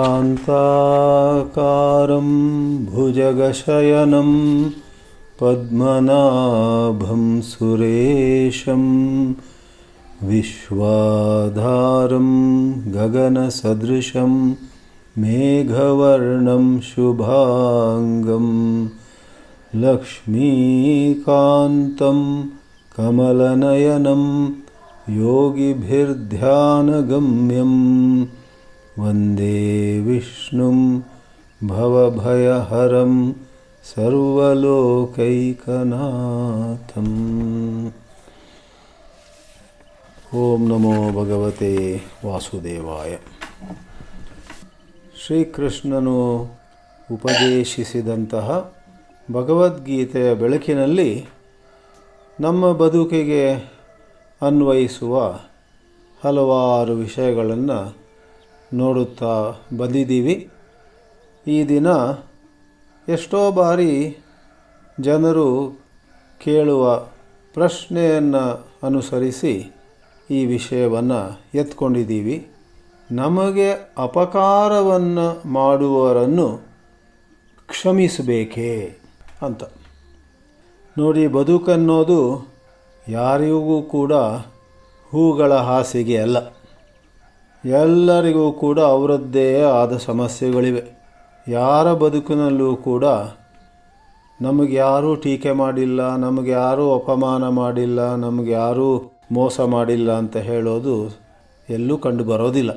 ಶಾಂತಾಕಾರಂ ಭುಜಗಶಯನಂ ಪದ್ಮನಾಭಂ ಸುರೇಶಂ ವಿಶ್ವಾಧಾರಂ ಗಗನಸದೃಶಂ ಮೇಘವರ್ಣಂ ಶುಭಾಂಗಂ ಲಕ್ಷ್ಮೀಕಾಂತಂ ಕಮಲನಯನಂ ಯೋಗಿಭಿರ್ಧ್ಯಾನಗಮ್ಯಂ ವಂದೇ ವಿಷ್ಣುಂ ಭವಭಯಹರಂ ಸರ್ವಲೋಕೈಕನಾಥಂ. ಓಂ ನಮೋ ಭಗವತೆ ವಾಸುದೇವಾಯ. ಶ್ರೀಕೃಷ್ಣನು ಉಪದೇಶಿಸಿದಂತಹ ಭಗವದ್ಗೀತೆಯ ಬೆಳಕಿನಲ್ಲಿ ನಮ್ಮ ಬದುಕಿಗೆ ಅನ್ವಯಿಸುವ ಹಲವಾರು ವಿಷಯಗಳನ್ನು ನೋಡುತ್ತಾ ಬಂದಿದ್ದೀವಿ. ಈ ದಿನ ಎಷ್ಟೋ ಬಾರಿ ಜನರು ಕೇಳುವ ಪ್ರಶ್ನೆಯನ್ನು ಅನುಸರಿಸಿ ಈ ವಿಷಯವನ್ನು ಎತ್ಕೊಂಡಿದ್ದೀವಿ. ನಮಗೆ ಅಪಕಾರವನ್ನು ಮಾಡುವವರನ್ನು ಕ್ಷಮಿಸಬೇಕೇ ಅಂತ. ನೋಡಿ, ಬದುಕನ್ನೋದು ಯಾರಿಗೂ ಕೂಡ ಹೂಗಳ ಹಾಸಿಗೆ ಅಲ್ಲ. ಎಲ್ಲರಿಗೂ ಕೂಡ ಅವರದ್ದೇ ಆದ ಸಮಸ್ಯೆಗಳಿವೆ. ಯಾರ ಬದುಕಿನಲ್ಲೂ ಕೂಡ ನಮಗೆ ಯಾರೂ ಟೀಕೆ ಮಾಡಿಲ್ಲ, ನಮಗೆ ಯಾರೂ ಅಪಮಾನ ಮಾಡಿಲ್ಲ, ನಮಗೆ ಯಾರೂ ಮೋಸ ಮಾಡಿಲ್ಲ ಅಂತ ಹೇಳೋದು ಎಲ್ಲೂ ಕಂಡು ಬರೋದಿಲ್ಲ.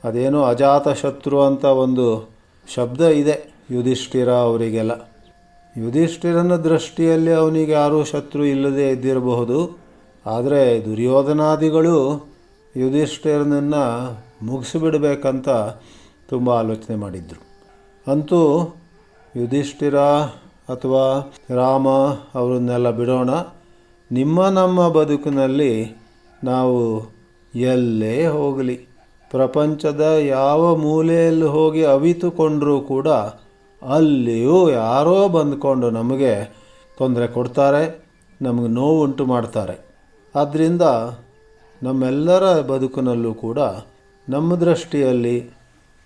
ಅದೇನೋ ಅಜಾತ ಶತ್ರು ಅಂತ ಒಂದು ಶಬ್ದ ಇದೆ ಯುಧಿಷ್ಠಿರ ಅವರಿಗೆಲ್ಲ. ಯುಧಿಷ್ಠಿರನ ದೃಷ್ಟಿಯಲ್ಲಿ ಅವನಿಗೆ ಯಾರೂ ಶತ್ರು ಇಲ್ಲದೇ ಇದ್ದಿರಬಹುದು. ಆದರೆ ದುರ್ಯೋಧನಾದಿಗಳು ಯುಧಿಷ್ಠಿರನನ್ನು ಮುಗಿಸಿಬಿಡಬೇಕಂತ ತುಂಬ ಆಲೋಚನೆ ಮಾಡಿದರು. ಅಂತೂ ಯುಧಿಷ್ಠಿರ ಅಥವಾ ರಾಮ ಅವರನ್ನೆಲ್ಲ ಬಿಡೋಣ, ನಮ್ಮ ಬದುಕಿನಲ್ಲಿ ನಾವು ಎಲ್ಲೇ ಹೋಗಲಿ, ಪ್ರಪಂಚದ ಯಾವ ಮೂಲೆಯಲ್ಲಿ ಹೋಗಿ ಅವಿತುಕೊಂಡರೂ ಕೂಡ ಅಲ್ಲಿಯೂ ಯಾರೋ ಬಂದುಕೊಂಡು ನಮಗೆ ತೊಂದರೆ ಕೊಡ್ತಾರೆ, ನಮಗೆ ನೋವುಂಟು ಮಾಡ್ತಾರೆ. ಆದ್ದರಿಂದ ನಮ್ಮೆಲ್ಲರ ಬದುಕಿನಲ್ಲೂ ಕೂಡ ನಮ್ಮ ದೃಷ್ಟಿಯಲ್ಲಿ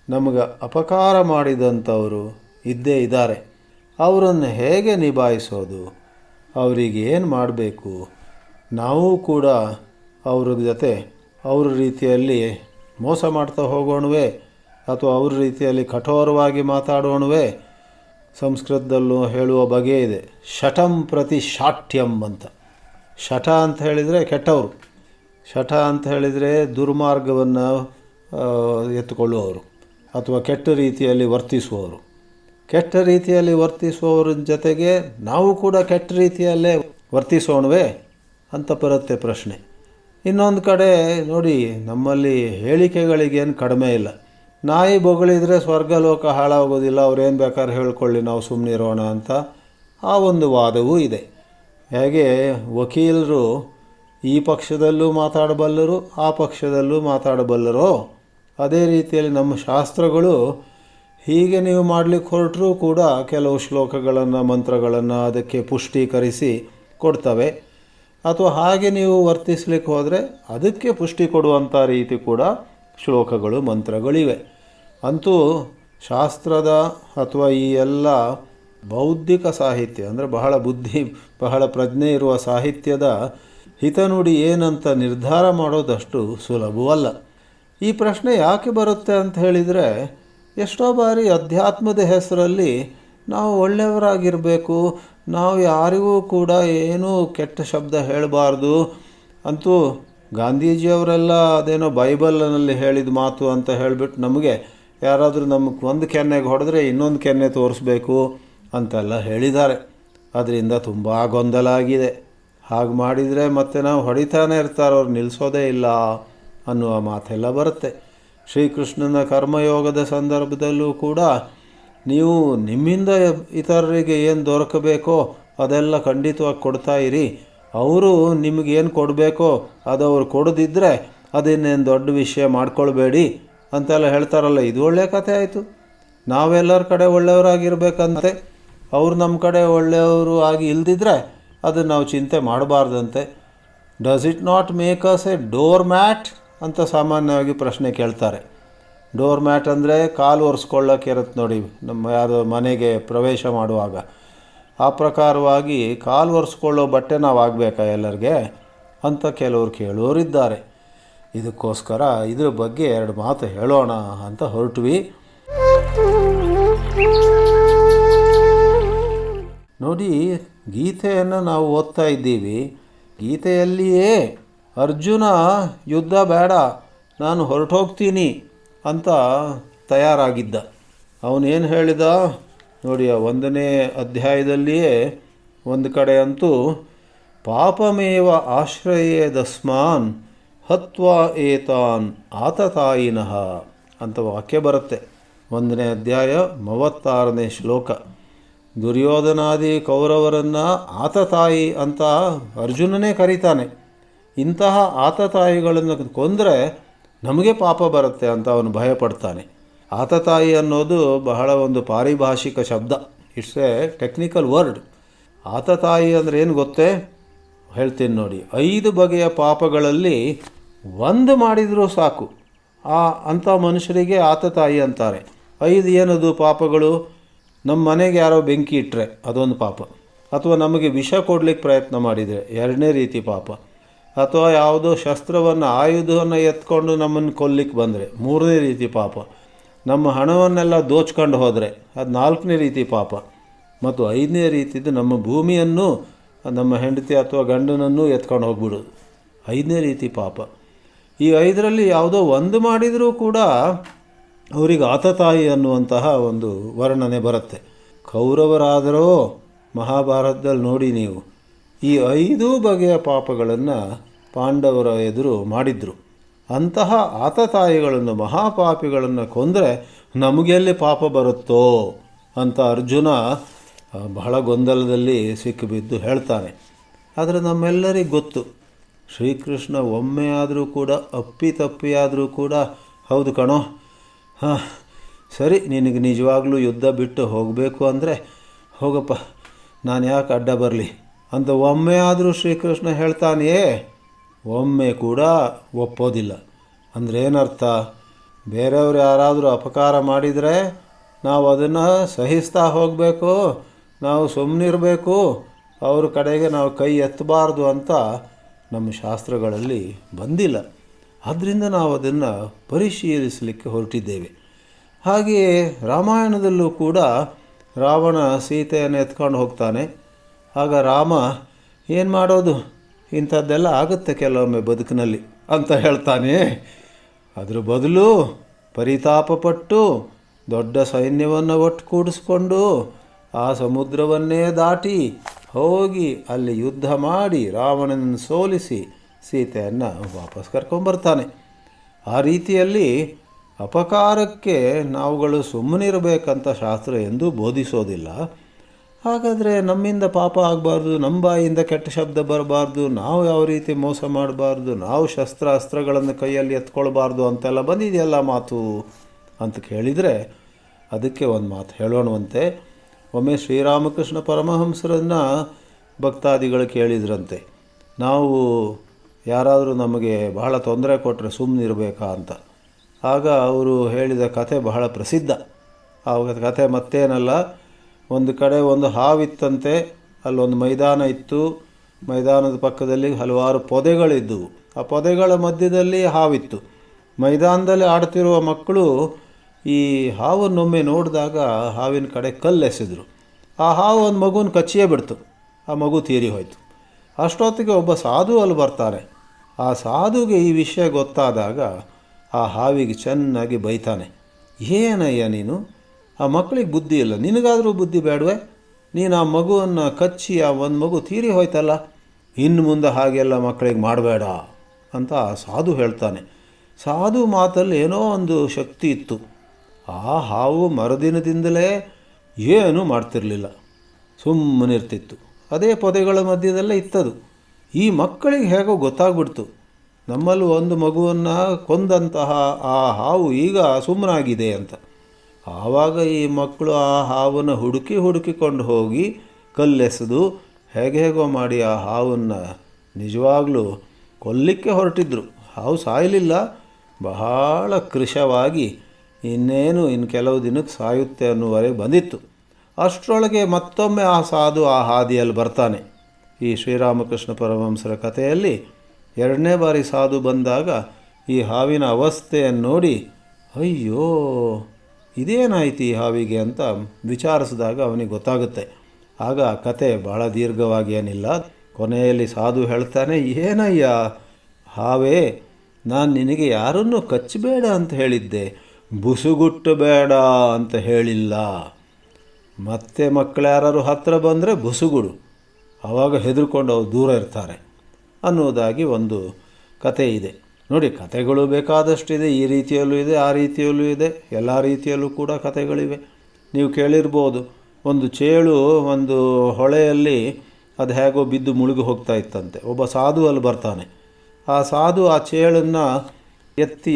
ನಮಗೆ ಅಪಕಾರ ಮಾಡಿದಂಥವರು ಇದ್ದೇ ಇದ್ದಾರೆ. ಅವರನ್ನು ಹೇಗೆ ನಿಭಾಯಿಸೋದು, ಅವರಿಗೆ ಏನು ಮಾಡಬೇಕು, ನಾವು ಕೂಡ ಅವ್ರ ಜೊತೆ ಅವ್ರ ರೀತಿಯಲ್ಲಿ ಮೋಸ ಮಾಡ್ತಾ ಹೋಗೋಣವೇ ಅಥವಾ ಅವ್ರ ರೀತಿಯಲ್ಲಿ ಕಠೋರವಾಗಿ ಮಾತಾಡೋಣವೇ? ಸಂಸ್ಕೃತದಲ್ಲೂ ಹೇಳುವ ಬಗೆ ಇದೆ, ಶಠಂ ಪ್ರತಿ ಶಾಠ್ಯಂ ಅಂತ. ಶಠ ಅಂತ ಹೇಳಿದರೆ ಕೆಟ್ಟವರು, ಶಠ ಅಂತ ಹೇಳಿದರೆ ದುರ್ಮಾರ್ಗವನ್ನು ಎತ್ತುಕೊಳ್ಳುವವರು ಅಥವಾ ಕೆಟ್ಟ ರೀತಿಯಲ್ಲಿ ವರ್ತಿಸುವವರು. ಕೆಟ್ಟ ರೀತಿಯಲ್ಲಿ ವರ್ತಿಸುವವರ ಜೊತೆಗೆ ನಾವು ಕೂಡ ಕೆಟ್ಟ ರೀತಿಯಲ್ಲೇ ವರ್ತಿಸೋಣವೇ ಅಂತ ಬರುತ್ತೆ ಪ್ರಶ್ನೆ. ಇನ್ನೊಂದು ಕಡೆ ನೋಡಿ, ನಮ್ಮಲ್ಲಿ ಹೇಳಿಕೆಗಳಿಗೇನು ಕಡಿಮೆ ಇಲ್ಲ. ನಾಯಿ ಬೊಗಳಿದರೆ ಸ್ವರ್ಗಲೋಕ ಹಾಳಾಗೋದಿಲ್ಲ, ಅವ್ರೇನು ಬೇಕಾದ್ರೆ ಹೇಳ್ಕೊಳ್ಳಿ, ನಾವು ಸುಮ್ಮನಿರೋಣ ಅಂತ ಆ ಒಂದು ವಾದವೂ ಇದೆ. ಹೇಗೆ ವಕೀಲರು ಈ ಪಕ್ಷದಲ್ಲೂ ಮಾತಾಡಬಲ್ಲರು, ಆ ಪಕ್ಷದಲ್ಲೂ ಮಾತಾಡಬಲ್ಲರೋ, ಅದೇ ರೀತಿಯಲ್ಲಿ ನಮ್ಮ ಶಾಸ್ತ್ರಗಳು ಹೀಗೆ ನೀವು ಮಾಡಲಿಕ್ಕೆ ಹೊರಟರೂ ಕೂಡ ಕೆಲವು ಶ್ಲೋಕಗಳನ್ನು ಮಂತ್ರಗಳನ್ನು ಅದಕ್ಕೆ ಪುಷ್ಟೀಕರಿಸಿ ಕೊಡ್ತವೆ. ಅಥವಾ ಹಾಗೆ ನೀವು ವರ್ತಿಸ್ಲಿಕ್ಕೆ ಹೋದರೆ ಅದಕ್ಕೆ ಪುಷ್ಟಿ ಕೊಡುವಂಥ ರೀತಿ ಕೂಡ ಶ್ಲೋಕಗಳು ಮಂತ್ರಗಳಿವೆ. ಅಂತೂ ಶಾಸ್ತ್ರದ ಅಥವಾ ಈ ಎಲ್ಲ ಬೌದ್ಧಿಕ ಸಾಹಿತ್ಯ ಅಂದರೆ ಬಹಳ ಬುದ್ಧಿ, ಬಹಳ ಪ್ರಜ್ಞೆ ಇರುವ ಸಾಹಿತ್ಯದ ಹಿತನುಡಿ ಏನಂತ ನಿರ್ಧಾರ ಮಾಡೋದಷ್ಟು ಸುಲಭವಲ್ಲ. ಈ ಪ್ರಶ್ನೆ ಯಾಕೆ ಬರುತ್ತೆ ಅಂತ ಹೇಳಿದರೆ, ಎಷ್ಟೋ ಬಾರಿ ಅಧ್ಯಾತ್ಮದ ಹೆಸರಲ್ಲಿ ನಾವು ಒಳ್ಳೆಯವರಾಗಿರಬೇಕು, ನಾವು ಯಾರಿಗೂ ಕೂಡ ಏನೂ ಕೆಟ್ಟ ಶಬ್ದ ಹೇಳಬಾರ್ದು, ಅಂತೂ ಗಾಂಧೀಜಿಯವರೆಲ್ಲ ಅದೇನೋ ಬೈಬಲ್ನಲ್ಲಿ ಹೇಳಿದ ಮಾತು ಅಂತ ಹೇಳಿಬಿಟ್ಟು ನಮಗೆ ಯಾರಾದರೂ ನಮಗೆ ಒಂದು ಕೆನ್ನೆಗೆ ಹೊಡೆದ್ರೆ ಇನ್ನೊಂದು ಕೆನ್ನೆ ತೋರಿಸ್ಬೇಕು ಅಂತೆಲ್ಲ ಹೇಳಿದ್ದಾರೆ. ಅದರಿಂದ ತುಂಬ ಗೊಂದಲ ಆಗಿದೆ. ಹಾಗೆ ಮಾಡಿದರೆ ಮತ್ತೆ ನಾವು ಹೊಡಿತಾನೆ ಇರ್ತಾರೆ, ಅವ್ರು ನಿಲ್ಲಿಸೋದೇ ಇಲ್ಲ ಅನ್ನುವ ಮಾತೆಲ್ಲ ಬರುತ್ತೆ. ಶ್ರೀಕೃಷ್ಣನ ಕರ್ಮಯೋಗದ ಸಂದರ್ಭದಲ್ಲೂ ಕೂಡ ನೀವು ನಿಮ್ಮಿಂದ ಇತರರಿಗೆ ಏನು ದೊರಕಬೇಕೋ ಅದೆಲ್ಲ ಖಂಡಿತವಾಗಿ ಕೊಡ್ತಾ ಇರಿ, ಅವರು ನಿಮಗೇನು ಕೊಡಬೇಕೋ ಅದು ಅವ್ರು ಕೊಡದಿದ್ದರೆ ಅದನ್ನೇನು ದೊಡ್ಡ ವಿಷಯ ಮಾಡ್ಕೊಳ್ಬೇಡಿ ಅಂತೆಲ್ಲ ಹೇಳ್ತಾರಲ್ಲ. ಇದು ಒಳ್ಳೆಯ ಕಥೆ ಆಯಿತು. ನಾವೆಲ್ಲರ ಕಡೆ ಒಳ್ಳೆಯವರಾಗಿರ್ಬೇಕಂತೆ, ಅವ್ರು ನಮ್ಮ ಕಡೆ ಒಳ್ಳೆಯವರು ಆಗಿ ಇಲ್ದಿದ್ರೆ ಅದನ್ನು ನಾವು ಚಿಂತೆ ಮಾಡಬಾರ್ದಂತೆ. Does it not make us a doormat ಅಂತ ಸಾಮಾನ್ಯವಾಗಿ ಪ್ರಶ್ನೆ ಕೇಳ್ತಾರೆ. ಡೋರ್ ಮ್ಯಾಟ್ ಅಂದರೆ ಕಾಲು ಒರೆಸ್ಕೊಳ್ಳೋಕೆ ಇರುತ್ತೆ ನೋಡಿ, ನಮ್ಮ ಯಾವುದೋ ಮನೆಗೆ ಪ್ರವೇಶ ಮಾಡುವಾಗ. ಆ ಪ್ರಕಾರವಾಗಿ ಕಾಲು ಒರೆಸ್ಕೊಳ್ಳೋ ಬಟ್ಟೆ ನಾವು ಆಗಬೇಕಾ ಎಲ್ಲರಿಗೆ ಅಂತ ಕೆಲವರು ಕೇಳೋರಿದ್ದಾರೆ. ಇದಕ್ಕೋಸ್ಕರ ಇದ್ರ ಬಗ್ಗೆ 2 ಮಾತು ಹೇಳೋಣ ಅಂತ ಹೊರಟ್ವಿ. ನೋಡಿ, ಗೀತೆಯನ್ನು ನಾವು ಓದ್ತಾ ಇದ್ದೀವಿ. ಗೀತೆಯಲ್ಲಿಯೇ ಅರ್ಜುನ ಯುದ್ಧ ಬೇಡ, ನಾನು ಹೊರಟೋಗ್ತೀನಿ ಅಂತ ತಯಾರಾಗಿದ್ದ. ಅವನೇನು ಹೇಳಿದ ನೋಡಿ, 1ನೇ ಅಧ್ಯಾಯದಲ್ಲಿಯೇ ಒಂದು ಕಡೆ ಅಂತೂ ಪಾಪಮೇವ ಆಶ್ರಯೇದಸ್ಮಾನ್ ಹತ್ವಾ ಏತಾನ್ ಆತತಾಯಿನಃ ಅಂತ ವಾಕ್ಯ ಬರುತ್ತೆ. 1ನೇ ಅಧ್ಯಾಯ 36ನೇ ಶ್ಲೋಕ. ದುರ್ಯೋಧನಾದಿ ಕೌರವರನ್ನು ಆತತಾಯಿ ಅಂತ ಅರ್ಜುನನೇ ಕರೀತಾನೆ. ಇಂತಹ ಆತತಾಯಿಗಳನ್ನು ಕೊಂದರೆ ನಮಗೆ ಪಾಪ ಬರುತ್ತೆ ಅಂತ ಅವನು ಭಯಪಡ್ತಾನೆ. ಆತತಾಯಿ ಅನ್ನೋದು ಬಹಳ ಒಂದು ಪಾರಿಭಾಷಿಕ ಶಬ್ದ. It's a technical word. ಆತತಾಯಿ ಅಂದರೆ ಏನು ಗೊತ್ತೇ ಹೇಳ್ತೀನಿ ನೋಡಿ. 5 ಬಗೆಯ ಪಾಪಗಳಲ್ಲಿ ಒಂದು ಮಾಡಿದರೂ ಸಾಕು, ಅಂಥ ಮನುಷ್ಯರಿಗೆ ಆತತಾಯಿ ಅಂತಾರೆ. 5 ಏನದು ಪಾಪಗಳು? ನಮ್ಮ ಮನೆಗೆ ಯಾರೋ ಬೆಂಕಿ ಇಟ್ಟರೆ ಅದೊಂದು ಪಾಪ, ಅಥವಾ ನಮಗೆ ವಿಷ ಕೊಡಲಿಕ್ಕೆ ಪ್ರಯತ್ನ ಮಾಡಿದರೆ 2ನೇ ರೀತಿ ಪಾಪ, ಅಥವಾ ಯಾವುದೋ ಶಸ್ತ್ರವನ್ನು ಆಯುಧವನ್ನು ಎತ್ಕೊಂಡು ನಮ್ಮನ್ನು ಕೊಲ್ಲಿಕ್ಕೆ ಬಂದರೆ 3ನೇ ರೀತಿ ಪಾಪ, ನಮ್ಮ ಹಣವನ್ನೆಲ್ಲ ದೋಚ್ಕೊಂಡು ಹೋದರೆ ಅದು 4ನೇ ರೀತಿ ಪಾಪ, ಮತ್ತು 5ನೇ ರೀತಿದು ನಮ್ಮ ಭೂಮಿಯನ್ನು ನಮ್ಮ ಹೆಂಡತಿ ಅಥವಾ ಗಂಡನನ್ನು ಎತ್ಕೊಂಡು ಹೋಗ್ಬಿಡೋದು 5ನೇ ರೀತಿ ಪಾಪ. ಈ 5ರಲ್ಲಿ ಯಾವುದೋ ಒಂದು ಮಾಡಿದರೂ ಕೂಡ ಅವರಿಗೆ ಆತತಾಯಿ ಅನ್ನುವಂತಹ ಒಂದು ವರ್ಣನೆ ಬರುತ್ತೆ. ಕೌರವರಾದರೋ ಮಹಾಭಾರತದಲ್ಲಿ ನೋಡಿ ನೀವು, ಈ 5 ಬಗೆಯ ಪಾಪಗಳನ್ನು ಪಾಂಡವರ ಎದುರು ಮಾಡಿದರು. ಅಂತಹ ಆತತಾಯಿಗಳನ್ನು, ಮಹಾಪಾಪಿಗಳನ್ನು ಕೊಂದರೆ ನಮಗೆಲ್ಲಿ ಪಾಪ ಬರುತ್ತೋ ಅಂತ ಅರ್ಜುನ ಬಹಳ ಗೊಂದಲದಲ್ಲಿ ಸಿಕ್ಕಿಬಿದ್ದು ಹೇಳ್ತಾನೆ. ಆದರೆ ನಮ್ಮೆಲ್ಲರಿಗೂ ಗೊತ್ತು, ಶ್ರೀಕೃಷ್ಣ ಒಮ್ಮೆ ಆದರೂ ಕೂಡ ಅಪ್ಪಿತಪ್ಪಿಯಾದರೂ ಕೂಡ ಹೌದು ಕಣೋ, ಸರಿ ನಿನಗೆ ನಿಜವಾಗ್ಲೂ ಯುದ್ಧ ಬಿಟ್ಟು ಹೋಗಬೇಕು ಅಂದರೆ ಹೋಗಪ್ಪ, ನಾನು ಯಾಕೆ ಅಡ್ಡ ಬರಲಿ ಅಂತ ಒಮ್ಮೆ ಆದರೂ ಶ್ರೀಕೃಷ್ಣ ಹೇಳ್ತಾನೆಯೇ, ಒಮ್ಮೆ ಕೂಡ ಒಪ್ಪೋದಿಲ್ಲ. ಅಂದರೆ ಏನರ್ಥ? ಬೇರೆಯವರು ಯಾರಾದರೂ ಅಪಕಾರ ಮಾಡಿದರೆ ನಾವು ಅದನ್ನು ಸಹಿಸ್ತಾ ಹೋಗಬೇಕು, ನಾವು ಸುಮ್ಮನಿರಬೇಕು, ಅವ್ರ ಕಡೆಗೆ ನಾವು ಕೈ ಎತ್ತಬಾರ್ದು ಅಂತ ನಮ್ಮ ಶಾಸ್ತ್ರಗಳಲ್ಲಿ ಬಂದಿಲ್ಲ. ಆದ್ದರಿಂದ ನಾವು ಅದನ್ನು ಪರಿಶೀಲಿಸಲಿಕ್ಕೆ ಹೊರಟಿದ್ದೇವೆ. ಹಾಗೆಯೇ ರಾಮಾಯಣದಲ್ಲೂ ಕೂಡ ರಾವಣ ಸೀತೆಯನ್ನು ಎತ್ಕೊಂಡು ಹೋಗ್ತಾನೆ. ಆಗ ರಾಮ ಏನು ಮಾಡೋದು, ಇಂಥದ್ದೆಲ್ಲ ಆಗುತ್ತೆ ಕೆಲವೊಮ್ಮೆ ಬದುಕಿನಲ್ಲಿ ಅಂತ ಹೇಳ್ತಾನೆ. ಅದರ ಬದಲು ಪರಿತಾಪಪಟ್ಟು ದೊಡ್ಡ ಸೈನ್ಯವನ್ನು ಒಟ್ಟುಗೂಡಿಸ್ಕೊಂಡು ಆ ಸಮುದ್ರವನ್ನೇ ದಾಟಿ ಹೋಗಿ ಅಲ್ಲಿ ಯುದ್ಧ ಮಾಡಿ ರಾವಣನನ್ನು ಸೋಲಿಸಿ ಸೀತೆಯನ್ನು ವಾಪಸ್ ಕರ್ಕೊಂಬರ್ತಾನೆ. ಆ ರೀತಿಯಲ್ಲಿ ಅಪಕಾರಕ್ಕೆ ನಾವುಗಳು ಸುಮ್ಮನಿರಬೇಕಂತ ಶಾಸ್ತ್ರ ಎಂದೂ ಬೋಧಿಸೋದಿಲ್ಲ. ಹಾಗಾದರೆ ನಮ್ಮಿಂದ ಪಾಪ ಆಗಬಾರ್ದು, ನಮ್ಮ ಬಾಯಿಂದ ಕೆಟ್ಟ ಶಬ್ದ ಬರಬಾರ್ದು, ನಾವು ಯಾವ ರೀತಿ ಮೋಸ ಮಾಡಬಾರ್ದು, ನಾವು ಅಸ್ತ್ರಗಳನ್ನು ಕೈಯಲ್ಲಿ ಎತ್ಕೊಳ್ಬಾರ್ದು ಅಂತೆಲ್ಲ ಬಂದಿದೆಯಲ್ಲ ಮಾತು ಅಂತ ಕೇಳಿದರೆ ಅದಕ್ಕೆ ಒಂದು ಮಾತು ಹೇಳೋಣವಂತೆ. ಒಮ್ಮೆ ಶ್ರೀರಾಮಕೃಷ್ಣ ಪರಮಹಂಸರನ್ನು ಭಕ್ತಾದಿಗಳು ಕೇಳಿದ್ರಂತೆ, ನಾವು ಯಾರಾದರೂ ನಮಗೆ ಬಹಳ ತೊಂದರೆ ಕೊಟ್ಟರೆ ಸುಮ್ಮನಿರಬೇಕಾ ಅಂತ. ಆಗ ಅವರು ಹೇಳಿದ ಕಥೆ ಬಹಳ ಪ್ರಸಿದ್ಧ. ಆ ಕಥೆ ಮತ್ತೇನಲ್ಲ, ಒಂದು ಕಡೆ ಒಂದು ಹಾವಿತ್ತಂತೆ, ಅಲ್ಲೊಂದು ಮೈದಾನ ಇತ್ತು. ಮೈದಾನದ ಪಕ್ಕದಲ್ಲಿ ಹಲವಾರು ಪೊದೆಗಳಿದ್ದವು. ಆ ಪೊದೆಗಳ ಮಧ್ಯದಲ್ಲಿ ಹಾವಿತ್ತು. ಮೈದಾನದಲ್ಲಿ ಆಡ್ತಿರುವ ಮಕ್ಕಳು ಈ ಹಾವನ್ನೊಮ್ಮೆ ನೋಡಿದಾಗ ಹಾವಿನ ಕಡೆ ಕಲ್ಲೆಸೆದರು. ಆ ಹಾವು ಒಂದು ಮಗುನ ಕಚ್ಚಿಯೇ ಬಿಡ್ತು. ಆ ಮಗು ತೀರಿ ಹೋಯಿತು. ಅಷ್ಟೊತ್ತಿಗೆ ಒಬ್ಬ ಸಾಧು ಅಲ್ಲಿ ಬರ್ತಾರೆ. ಆ ಸಾಧುಗೆ ಈ ವಿಷಯ ಗೊತ್ತಾದಾಗ ಆ ಹಾವಿಗೆ ಚೆನ್ನಾಗಿ ಬೈತಾನೆ, ಏನಯ್ಯ ನೀನು, ಆ ಮಕ್ಕಳಿಗೆ ಬುದ್ಧಿ ಇಲ್ಲ, ನಿನಗಾದರೂ ಬುದ್ಧಿ ಬೇಡವೆ, ನೀನು ಆ ಮಗುವನ್ನು ಕಚ್ಚಿ ಆ ಒಂದು ಮಗು ತೀರಿ ಹೋಯ್ತಲ್ಲ, ಇನ್ನು ಮುಂದೆ ಹಾಗೆಲ್ಲ ಮಕ್ಕಳಿಗೆ ಮಾಡಬೇಡ ಅಂತ ಆ ಸಾಧು ಹೇಳ್ತಾನೆ. ಸಾಧು ಮಾತಲ್ಲಿ ಏನೋ ಒಂದು ಶಕ್ತಿ ಇತ್ತು. ಆ ಹಾವು ಮರುದಿನದಿಂದಲೇ ಏನೂ ಮಾಡ್ತಿರಲಿಲ್ಲ, ಸುಮ್ಮನಿರ್ತಿತ್ತು. ಅದೇ ಪೊದೆಗಳ ಮಧ್ಯದಲ್ಲೇ ಇತ್ತದು. ಈ ಮಕ್ಕಳಿಗೆ ಹೇಗೋ ಗೊತ್ತಾಗ್ಬಿಡ್ತು, ನಮ್ಮಲ್ಲೂ ಒಂದು ಮಗುವನ್ನು ಕೊಂದಂತಹ ಆ ಹಾವು ಈಗ ಸುಮ್ಮನಾಗಿದೆ ಅಂತ. ಆವಾಗ ಈ ಮಕ್ಕಳು ಆ ಹಾವನ್ನು ಹುಡುಕಿಕೊಂಡು ಹೋಗಿ ಕಲ್ಲೆಸೆದು ಹೇಗೋ ಮಾಡಿ ಆ ಹಾವನ್ನು ನಿಜವಾಗ್ಲೂ ಕೊಲ್ಲಿಕ್ಕೆ ಹೊರಟಿದ್ರು. ಹಾವು ಸಾಯಲಿಲ್ಲ, ಬಹಳ ಕೃಶವಾಗಿ ಇನ್ನು ಕೆಲವು ದಿನಕ್ಕೆ ಸಾಯುತ್ತೆ ಅನ್ನುವರೆಗೆ ಬಂದಿತ್ತು. ಅಷ್ಟರೊಳಗೆ ಮತ್ತೊಮ್ಮೆ ಆ ಸಾಧು ಆ ಹಾದಿಯಲ್ಲಿ ಬರ್ತಾನೆ. ಈ ಶ್ರೀರಾಮಕೃಷ್ಣ ಪರಮಹಂಸರ ಕಥೆಯಲ್ಲಿ ಎರಡನೇ ಬಾರಿ ಸಾಧು ಬಂದಾಗ ಈ ಹಾವಿನ ಅವಸ್ಥೆಯನ್ನು ನೋಡಿ, ಅಯ್ಯೋ ಇದೇನಾಯ್ತು ಈ ಹಾವಿಗೆ ಅಂತ ವಿಚಾರಿಸಿದಾಗ ಅವನಿಗೆ ಗೊತ್ತಾಗುತ್ತೆ. ಆಗ ಆ ಕತೆ ಭಾಳ ದೀರ್ಘವಾಗಿ ಏನಿಲ್ಲ. ಕೊನೆಯಲ್ಲಿ ಸಾಧು ಹೇಳ್ತಾನೆ, ಏನಯ್ಯ ಹಾವೇ, ನಾನು ನಿನಗೆ ಯಾರನ್ನೂ ಕಚ್ಚಬೇಡ ಅಂತ ಹೇಳಿದ್ದೆ, ಬುಸುಗುಟ್ಟಬೇಡ ಅಂತ ಹೇಳಿಲ್ಲ. ಮತ್ತೆ ಮಕ್ಕಳು ಯಾರು ಹತ್ತಿರ ಬಂದರೆ ಬುಸುಗುಡು, ಆವಾಗ ಹೆದರ್ಕೊಂಡು ಅವ್ರು ದೂರ ಇರ್ತಾರೆ ಅನ್ನೋದಾಗಿ ಒಂದು ಕತೆ ಇದೆ. ನೋಡಿ, ಕತೆಗಳು ಬೇಕಾದಷ್ಟಿದೆ. ಈ ರೀತಿಯಲ್ಲೂ ಇದೆ, ಆ ರೀತಿಯಲ್ಲೂ ಇದೆ, ಎಲ್ಲ ರೀತಿಯಲ್ಲೂ ಕೂಡ ಕತೆಗಳಿವೆ. ನೀವು ಕೇಳಿರ್ಬೋದು, ಒಂದು ಚೇಳು ಒಂದು ಹೊಳೆಯಲ್ಲಿ ಅದು ಹೇಗೋ ಬಿದ್ದು ಮುಳುಗಿ ಹೋಗ್ತಾ ಇತ್ತಂತೆ. ಒಬ್ಬ ಸಾಧು ಅಲ್ಲಿ ಬರ್ತಾನೆ. ಆ ಸಾಧು ಆ ಚೇಳನ್ನು ಎತ್ತಿ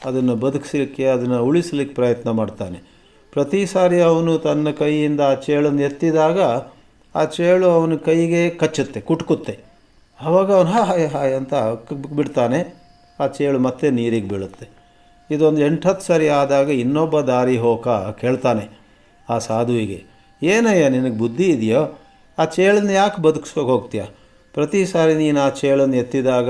ಅದನ್ನು ಬದುಕಿಸಲಿಕ್ಕೆ, ಅದನ್ನು ಉಳಿಸಲಿಕ್ಕೆ ಪ್ರಯತ್ನ ಮಾಡ್ತಾನೆ. ಪ್ರತಿ ಸಾರಿ ಅವನು ತನ್ನ ಕೈಯಿಂದ ಆ ಚೇಳನ್ನು ಎತ್ತಿದಾಗ ಆ ಚೇಳು ಅವನ ಕೈಗೆ ಕಚ್ಚುತ್ತೆ, ಕುಟ್ಕುತ್ತೆ. ಆವಾಗ ಅವನು ಹಾಯ್ ಹಾಯ್ ಅಂತ ಬಿಡ್ತಾನೆ. ಆ ಚೇಳು ಮತ್ತೆ ನೀರಿಗೆ ಬೀಳುತ್ತೆ. ಇದೊಂದು 8-10 ಸರಿ ಆದಾಗ ಇನ್ನೊಬ್ಬ ದಾರಿ ಹೋಗ ಕೇಳ್ತಾನೆ ಆ ಸಾಧುವಿಗೆ, ಏನಯ್ಯ ನಿನಗೆ ಬುದ್ಧಿ ಇದೆಯೋ, ಆ ಚೇಳನ್ನು ಯಾಕೆ ಬದುಕಿಸ್ಕೋಕೆ ಹೋಗ್ತೀಯ? ಪ್ರತಿ ಸಾರಿ ನೀನು ಆ ಚೇಳನ್ನು ಎತ್ತಿದಾಗ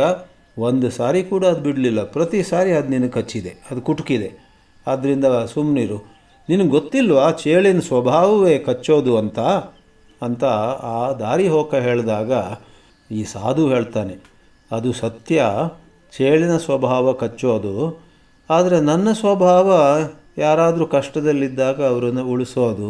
ಒಂದು ಸಾರಿ ಕೂಡ ಅದು ಬಿಡಲಿಲ್ಲ, ಪ್ರತಿ ಸಾರಿ ಅದು ನಿನಗೆ ಕಚ್ಚಿದೆ, ಅದು ಕುಟುಕಿದೆ. ಆದ್ದರಿಂದ ಸುಮ್ಮನಿರು. ನಿನಗೆ ಗೊತ್ತಿಲ್ವಾ ಚೇಳಿನ ಸ್ವಭಾವವೇ ಕಚ್ಚೋದು ಅಂತ ಆ ದಾರಿ ಹೋಗ ಹೇಳಿದಾಗ ಈ ಸಾಧು ಹೇಳ್ತಾನೆ, ಅದು ಸತ್ಯ, ಚೇಳಿನ ಸ್ವಭಾವ ಕಚ್ಚೋದು. ಆದರೆ ನನ್ನ ಸ್ವಭಾವ ಯಾರಾದರೂ ಕಷ್ಟದಲ್ಲಿದ್ದಾಗ ಅವರನ್ನು ಉಳಿಸೋದು.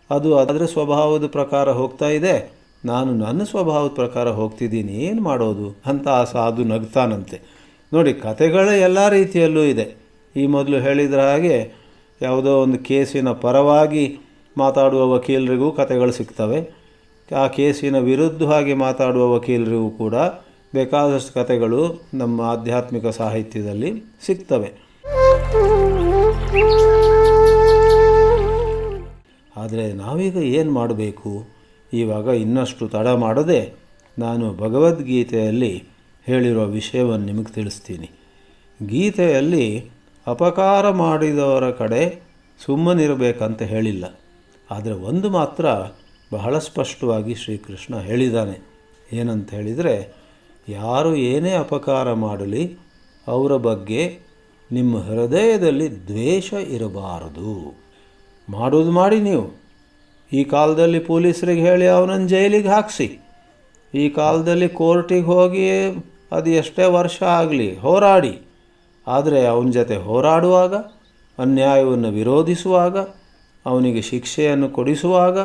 ಅದು ಅದರ ಸ್ವಭಾವದ ಪ್ರಕಾರ ಹೋಗ್ತಾ ಇದೆ, ನಾನು ನನ್ನ ಸ್ವಭಾವದ ಪ್ರಕಾರ ಹೋಗ್ತಿದ್ದೀನಿ, ಏನು ಮಾಡೋದು ಅಂತ ಆ ಸಾಧು ನಗ್ತಾನಂತೆ. ನೋಡಿ, ಕತೆಗಳ ಎಲ್ಲ ರೀತಿಯಲ್ಲೂ ಇದೆ. ಈ ಮೊದಲು ಹೇಳಿದ್ರ ಹಾಗೆ ಯಾವುದೋ ಒಂದು ಕೇಸಿನ ಪರವಾಗಿ ಮಾತಾಡುವ ವಕೀಲರಿಗೂ ಕತೆಗಳು ಸಿಗ್ತವೆ. ಆ ಕೇಸಿನ ವಿರುದ್ಧವಾಗಿ ಮಾತಾಡುವ ವಕೀಲರಿಗೂ ಕೂಡ ಬೇಕಾದಷ್ಟು ಕತೆಗಳು ನಮ್ಮ ಆಧ್ಯಾತ್ಮಿಕ ಸಾಹಿತ್ಯದಲ್ಲಿ ಸಿಗ್ತವೆ. ಆದರೆ ನಾವೀಗ ಏನು ಮಾಡಬೇಕು? ಇವಾಗ ಇನ್ನಷ್ಟು ತಡ ಮಾಡದೆ ನಾನು ಭಗವದ್ಗೀತೆಯಲ್ಲಿ ಹೇಳಿರೋ ವಿಷಯವನ್ನು ನಿಮಗೆ ತಿಳಿಸ್ತೀನಿ. ಗೀತೆಯಲ್ಲಿ ಅಪಕಾರ ಮಾಡಿದವರ ಕಡೆ ಸುಮ್ಮನಿರಬೇಕಂತ ಹೇಳಿಲ್ಲ. ಆದರೆ ಒಂದು ಮಾತ್ರ ಬಹಳ ಸ್ಪಷ್ಟವಾಗಿ ಶ್ರೀಕೃಷ್ಣ ಹೇಳಿದ್ದಾನೆ. ಏನಂತ ಹೇಳಿದರೆ, ಯಾರು ಏನೇ ಅಪಕಾರ ಮಾಡಲಿ ಅವರ ಬಗ್ಗೆ ನಿಮ್ಮ ಹೃದಯದಲ್ಲಿ ದ್ವೇಷ ಇರಬಾರದು. ಮಾಡೋದು ಮಾಡಿ ನೀವು. ಈ ಕಾಲದಲ್ಲಿ ಪೊಲೀಸರಿಗೆ ಹೇಳಿ ಅವನನ್ನು ಜೈಲಿಗೆ ಹಾಕಿಸಿ, ಈ ಕಾಲದಲ್ಲಿ ಕೋರ್ಟಿಗೆ ಹೋಗಿ ಅದು ಎಷ್ಟೇ ವರ್ಷ ಆಗಲಿ ಹೋರಾಡಿ. ಆದರೆ ಅವನ ಜೊತೆ ಹೋರಾಡುವಾಗ, ಅನ್ಯಾಯವನ್ನು ವಿರೋಧಿಸುವಾಗ, ಅವನಿಗೆ ಶಿಕ್ಷೆಯನ್ನು ಕೊಡಿಸುವಾಗ,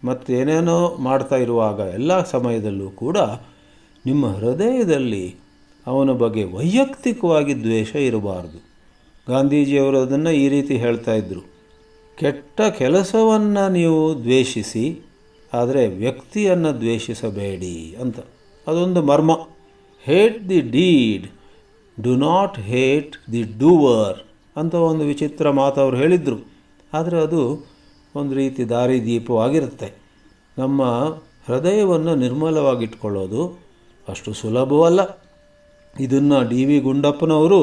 ಮತ್ತೇನೇನೋ ಮಾಡ್ತಾ ಇರುವಾಗ ಎಲ್ಲ ಸಮಯದಲ್ಲೂ ಕೂಡ ನಿಮ್ಮ ಹೃದಯದಲ್ಲಿ ಅವನ ಬಗ್ಗೆ ವೈಯಕ್ತಿಕವಾಗಿ ದ್ವೇಷ ಇರಬಾರ್ದು. ಗಾಂಧೀಜಿಯವರು ಅದನ್ನು ಈ ರೀತಿ ಹೇಳ್ತಾ ಇದ್ದರು, ಕೆಟ್ಟ ಕೆಲಸವನ್ನು ನೀವು ದ್ವೇಷಿಸಿ, ಆದರೆ ವ್ಯಕ್ತಿಯನ್ನು ದ್ವೇಷಿಸಬೇಡಿ ಅಂತ. ಅದೊಂದು ಮರ್ಮ. Hate the deed, do not hate the doer ಅಂತ ಒಂದು ವಿಚಿತ್ರ ಮಾತು ಅವರು ಹೇಳಿದರು. ಆದರೆ ಅದು ಒಂದು ರೀತಿ ದಾರಿದೀಪವಾಗಿರುತ್ತೆ. ನಮ್ಮ ಹೃದಯವನ್ನು ನಿರ್ಮಲವಾಗಿಟ್ಕೊಳ್ಳೋದು ಅಷ್ಟು ಸುಲಭವಲ್ಲ. ಇದನ್ನು ಡಿ ವಿ ಗುಂಡಪ್ಪನವರು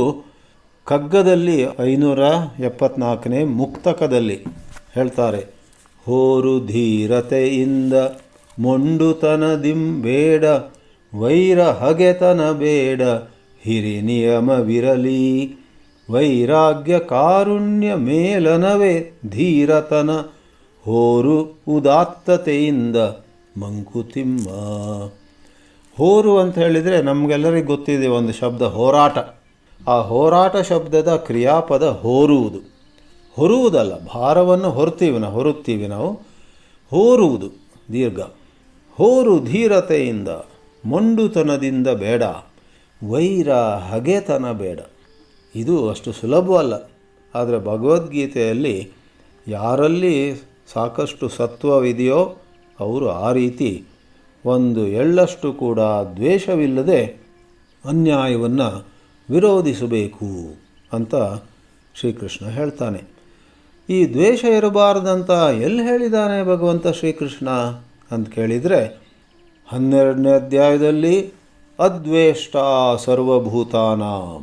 ಕಗ್ಗದಲ್ಲಿ 574ನೇ ಮುಕ್ತಕದಲ್ಲಿ ಹೇಳ್ತಾರೆ. ಹೋರು ಧೀರತೆಯಿಂದ ಮೊಂಡುತನದಿಂಬೇಡ, ವೈರ ಹಗೆತನ ಬೇಡ, ಹಿರಿ ನಿಯಮವಿರಲಿ, ವೈರಾಗ್ಯ ಕಾರುಣ್ಯ ಮೇಲನವೇ ಧೀರತನ, ಹೋರು ಉದಾತ್ತತೆಯಿಂದ ಮಂಕುತಿಮ್ಮ. ಹೋರು ಅಂತ ಹೇಳಿದರೆ ನಮಗೆಲ್ಲರಿಗೂ ಗೊತ್ತಿದೆ ಒಂದು ಶಬ್ದ ಹೋರಾಟ. ಆ ಹೋರಾಟ ಶಬ್ದದ ಕ್ರಿಯಾಪದ ಹೋರುವುದು. ಹೊರುವುದಲ್ಲ, ಭಾರವನ್ನು ಹೊರುತ್ತೀವಿ ನಾವು. ಹೋರುವುದು ದೀರ್ಘ. ಹೋರು ಧೀರತೆಯಿಂದ, ಮೊಂಡುತನದಿಂದ ಬೇಡ, ವೈರ ಹಗೆತನ ಬೇಡ. ಇದು ಅಷ್ಟು ಸುಲಭವಲ್ಲ. ಆದರೆ ಭಗವದ್ಗೀತೆಯಲ್ಲಿ ಯಾರಲ್ಲಿ ಸಾಕಷ್ಟು ಸತ್ವವಿದೆಯೋ ಅವರು ಆ ರೀತಿ ಒಂದು ಎಳ್ಳಷ್ಟು ಕೂಡ ದ್ವೇಷವಿಲ್ಲದೆ ಅನ್ಯಾಯವನ್ನು ವಿರೋಧಿಸಬೇಕು ಅಂತ ಶ್ರೀಕೃಷ್ಣ ಹೇಳ್ತಾನೆ. ಈ ದ್ವೇಷ ಇರಬಾರ್ದಂತ ಎಲ್ಲಿ ಹೇಳಿದ್ದಾನೆ ಭಗವಂತ ಶ್ರೀಕೃಷ್ಣ ಅಂತ ಕೇಳಿದರೆ, 12ನೇ ಅಧ್ಯಾಯದಲ್ಲಿ ಅದ್ವೇಷ್ಟ ಸರ್ವಭೂತಾನಾಂ,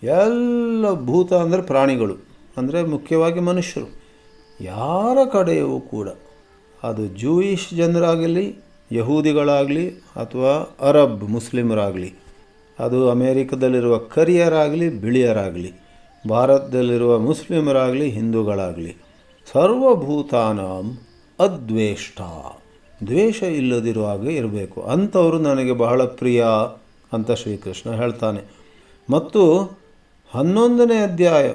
ಎಲ್ಲ ಭೂತ ಅಂದರೆ ಪ್ರಾಣಿಗಳು ಅಂದರೆ ಮುಖ್ಯವಾಗಿ ಮನುಷ್ಯರು ಯಾರ ಕಡೆಯೂ ಕೂಡ, ಅದು ಜೂಯಿಷ್ ಜನರಾಗಲಿ, ಯಹೂದಿಗಳಾಗಲಿ, ಅಥವಾ ಅರಬ್ ಮುಸ್ಲಿಮರಾಗಲಿ, ಅದು ಅಮೇರಿಕದಲ್ಲಿರುವ ಕರಿಯರಾಗಲಿ, ಬಿಳಿಯರಾಗಲಿ, ಭಾರತದಲ್ಲಿರುವ ಮುಸ್ಲಿಮರಾಗಲಿ, ಹಿಂದೂಗಳಾಗಲಿ, ಸರ್ವಭೂತಾನಾಂ ಅದ್ವೇಷ್ಟ, ದ್ವೇಷ ಇಲ್ಲದಿರುವ ಹಾಗೆ ಇರಬೇಕು. ಅಂಥವರು ನನಗೆ ಬಹಳ ಪ್ರಿಯ ಅಂತ ಶ್ರೀಕೃಷ್ಣ ಹೇಳ್ತಾನೆ. ಮತ್ತು 11ನೇ ಅಧ್ಯಾಯ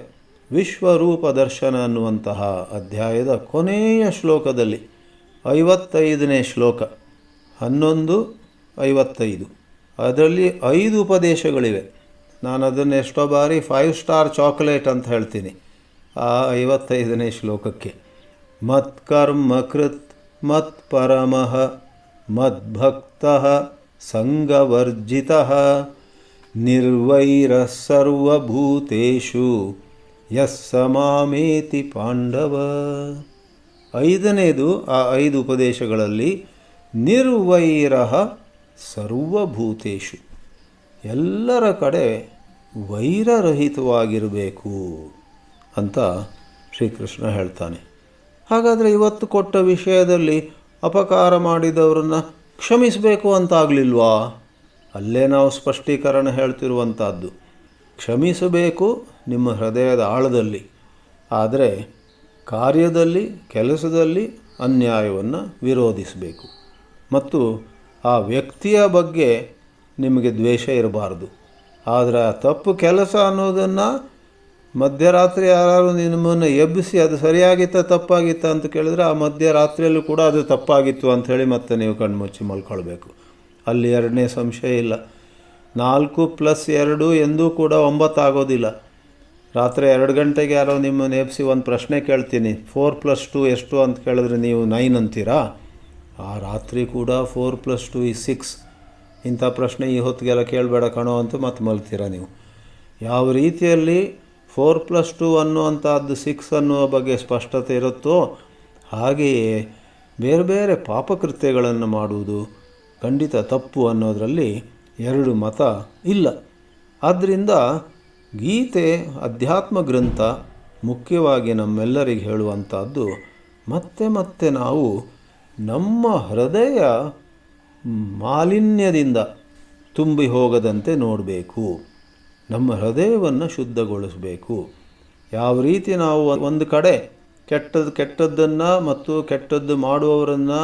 ವಿಶ್ವರೂಪ ದರ್ಶನ ಅನ್ನುವಂತಹ ಅಧ್ಯಾಯದ ಕೊನೆಯ ಶ್ಲೋಕದಲ್ಲಿ 55ನೇ ಶ್ಲೋಕ 11:55 ಅದರಲ್ಲಿ 5 ಉಪದೇಶಗಳಿವೆ. ನಾನು ಅದನ್ನು ಎಷ್ಟೋ ಬಾರಿ 5 ಸ್ಟಾರ್ ಚಾಕ್ಲೇಟ್ ಅಂತ ಹೇಳ್ತೀನಿ ಆ 55ನೇ ಶ್ಲೋಕಕ್ಕೆ. ಮತ್ಕರ್ಮ ಕೃತ್ ಮತ್ಪರಮಃ ಮದ್ಭಕ್ತಃ ಸಂಗವರ್ಜಿತಃ ನಿರ್ವೈರಃ ಸರ್ವಭೂತೇಷು ಯಸ್ಸ ಮಾಮೇತಿ ಪಾಂಡವ. 5ನೇದು ಆ 5 ಉಪದೇಶಗಳಲ್ಲಿ ನಿರ್ವೈರಃ ಸರ್ವಭೂತೇಷು, ಎಲ್ಲರ ಕಡೆ ವೈರರಹಿತವಾಗಿರಬೇಕು ಅಂತ ಶ್ರೀಕೃಷ್ಣ ಹೇಳ್ತಾನೆ. ಹಾಗಾದರೆ ಇವತ್ತು ಕೊಟ್ಟ ವಿಷಯದಲ್ಲಿ ಅಪಕಾರ ಮಾಡಿದವರನ್ನು ಕ್ಷಮಿಸಬೇಕು ಅಂತಾಗಲಿಲ್ವಾ? ಅಲ್ಲೇ ನಾವು ಸ್ಪಷ್ಟೀಕರಣ ಹೇಳ್ತಿರುವಂಥದ್ದು. ಕ್ಷಮಿಸಬೇಕು ನಿಮ್ಮ ಹೃದಯದ ಆಳದಲ್ಲಿ, ಆದರೆ ಕಾರ್ಯದಲ್ಲಿ, ಕೆಲಸದಲ್ಲಿ ಅನ್ಯಾಯವನ್ನು ವಿರೋಧಿಸಬೇಕು. ಮತ್ತು ಆ ವ್ಯಕ್ತಿಯ ಬಗ್ಗೆ ನಿಮಗೆ ದ್ವೇಷ ಇರಬಾರ್ದು. ಆದರೆ ಆ ತಪ್ಪು ಕೆಲಸ ಅನ್ನೋದನ್ನು ಮಧ್ಯರಾತ್ರಿ ಯಾರು ನಿಮ್ಮನ್ನು ಎಬ್ಬಿಸಿ ಅದು ಸರಿಯಾಗಿತ್ತ ತಪ್ಪಾಗಿತ್ತ ಅಂತ ಕೇಳಿದ್ರೆ ಆ ಮಧ್ಯರಾತ್ರಿಯಲ್ಲೂ ಕೂಡ ಅದು ತಪ್ಪಾಗಿತ್ತು ಅಂಥೇಳಿ ಮತ್ತೆ ನೀವು ಕಣ್ಮುಚ್ಚಿ ಮಲ್ಕೊಳ್ಬೇಕು. ಅಲ್ಲಿ 2ನೇ ಸಂಶಯ ಇಲ್ಲ. 4 + 2 ಎಂದೂ ಕೂಡ 9 ಆಗೋದಿಲ್ಲ. ರಾತ್ರಿ 2 ಗಂಟೆಗೆ ಯಾರೋ ನಿಮ್ಮನ್ನು ಎಬ್ಬಿಸಿ ಒಂದು ಪ್ರಶ್ನೆ ಕೇಳ್ತೀನಿ, 4 + 2 ಎಷ್ಟು ಅಂತ ಕೇಳಿದ್ರೆ ನೀವು 9 ಅಂತೀರಾ? ಆ ರಾತ್ರಿ ಕೂಡ 4 + 2 = 6. ಇಂಥ ಪ್ರಶ್ನೆ ಈ ಹೊತ್ತಿಗೆಲ್ಲ ಕೇಳಬೇಡ ಕಣೋ ಅಂತ ಮತ್ತೆ ಮಲ್ತೀರ ನೀವು. ಯಾವ ರೀತಿಯಲ್ಲಿ 4 + 2 ಅನ್ನುವಂಥದ್ದು 6 ಅನ್ನುವ ಬಗ್ಗೆ ಸ್ಪಷ್ಟತೆ ಇರುತ್ತೋ ಹಾಗೆಯೇ ಬೇರೆ ಬೇರೆ ಪಾಪಕೃತ್ಯಗಳನ್ನು ಮಾಡುವುದು ಖಂಡಿತ ತಪ್ಪು ಅನ್ನೋದರಲ್ಲಿ 2 ಮತ ಇಲ್ಲ. ಆದ್ದರಿಂದ ಗೀತೆ ಅಧ್ಯಾತ್ಮ ಗ್ರಂಥ ಮುಖ್ಯವಾಗಿ ನಮ್ಮೆಲ್ಲರಿಗೆ ಹೇಳುವಂಥದ್ದು ಮತ್ತೆ ಮತ್ತೆ ನಾವು ನಮ್ಮ ಹೃದಯ ಮಾಲಿನ್ಯದಿಂದ ತುಂಬಿ ಹೋಗದಂತೆ ನೋಡಬೇಕು. ನಮ್ಮ ಹೃದಯವನ್ನು ಶುದ್ಧಗೊಳಿಸಬೇಕು. ಯಾವ ರೀತಿ ನಾವು ಒಂದು ಕಡೆ ಕೆಟ್ಟದ್ದನ್ನು ಮತ್ತು ಕೆಟ್ಟದ್ದು ಮಾಡುವವರನ್ನು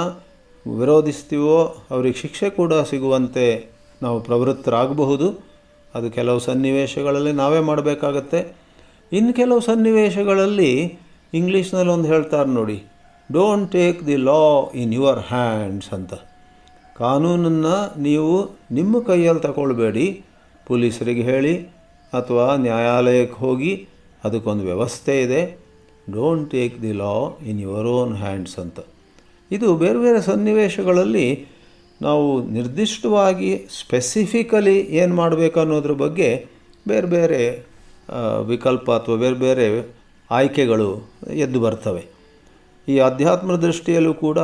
ವಿರೋಧಿಸ್ತೀವೋ ಅವರಿಗೆ ಶಿಕ್ಷೆ ಕೂಡ ಸಿಗುವಂತೆ ನಾವು ಪ್ರವೃತ್ತರಾಗಬಹುದು. ಅದು ಕೆಲವು ಸನ್ನಿವೇಶಗಳಲ್ಲಿ ನಾವೇ ಮಾಡಬೇಕಾಗತ್ತೆ. ಇನ್ನು ಕೆಲವು ಸನ್ನಿವೇಶಗಳಲ್ಲಿ ಇಂಗ್ಲೀಷ್ನಲ್ಲಿ ಒಂದು ಹೇಳ್ತಾರೆ ನೋಡಿ, don't take the law in your hands ಅಂತ. ಕಾನೂನನ್ನು ನೀವು ನಿಮ್ಮ ಕೈಯಲ್ಲಿ ತಗೊಳ್ಬೇಡಿ, ಪೊಲೀಸರಿಗೆ ಹೇಳಿ ಅಥವಾ ನ್ಯಾಯಾಲಯಕ್ಕೆ ಹೋಗಿ, ಅದಕ್ಕೊಂದು ವ್ಯವಸ್ಥೆ ಇದೆ. Don't take the law in your own hands ಅಂತ. ಇದು ಬೇರೆ ಬೇರೆ ಸನ್ನಿವೇಶಗಳಲ್ಲಿ ನಾವು ನಿರ್ದಿಷ್ಟವಾಗಿ ಸ್ಪೆಸಿಫಿಕಲಿ ಏನು ಮಾಡಬೇಕು ಅನ್ನೋದ್ರ ಬಗ್ಗೆ ಬೇರೆ ಬೇರೆ ವಿಕಲ್ಪ ಅಥವಾ ಬೇರೆ ಬೇರೆ ಆಯ್ಕೆಗಳು ಎದ್ದು ಬರ್ತವೆ. ಈ ಅಧ್ಯಾತ್ಮ ದೃಷ್ಟಿಯಲ್ಲೂ ಕೂಡ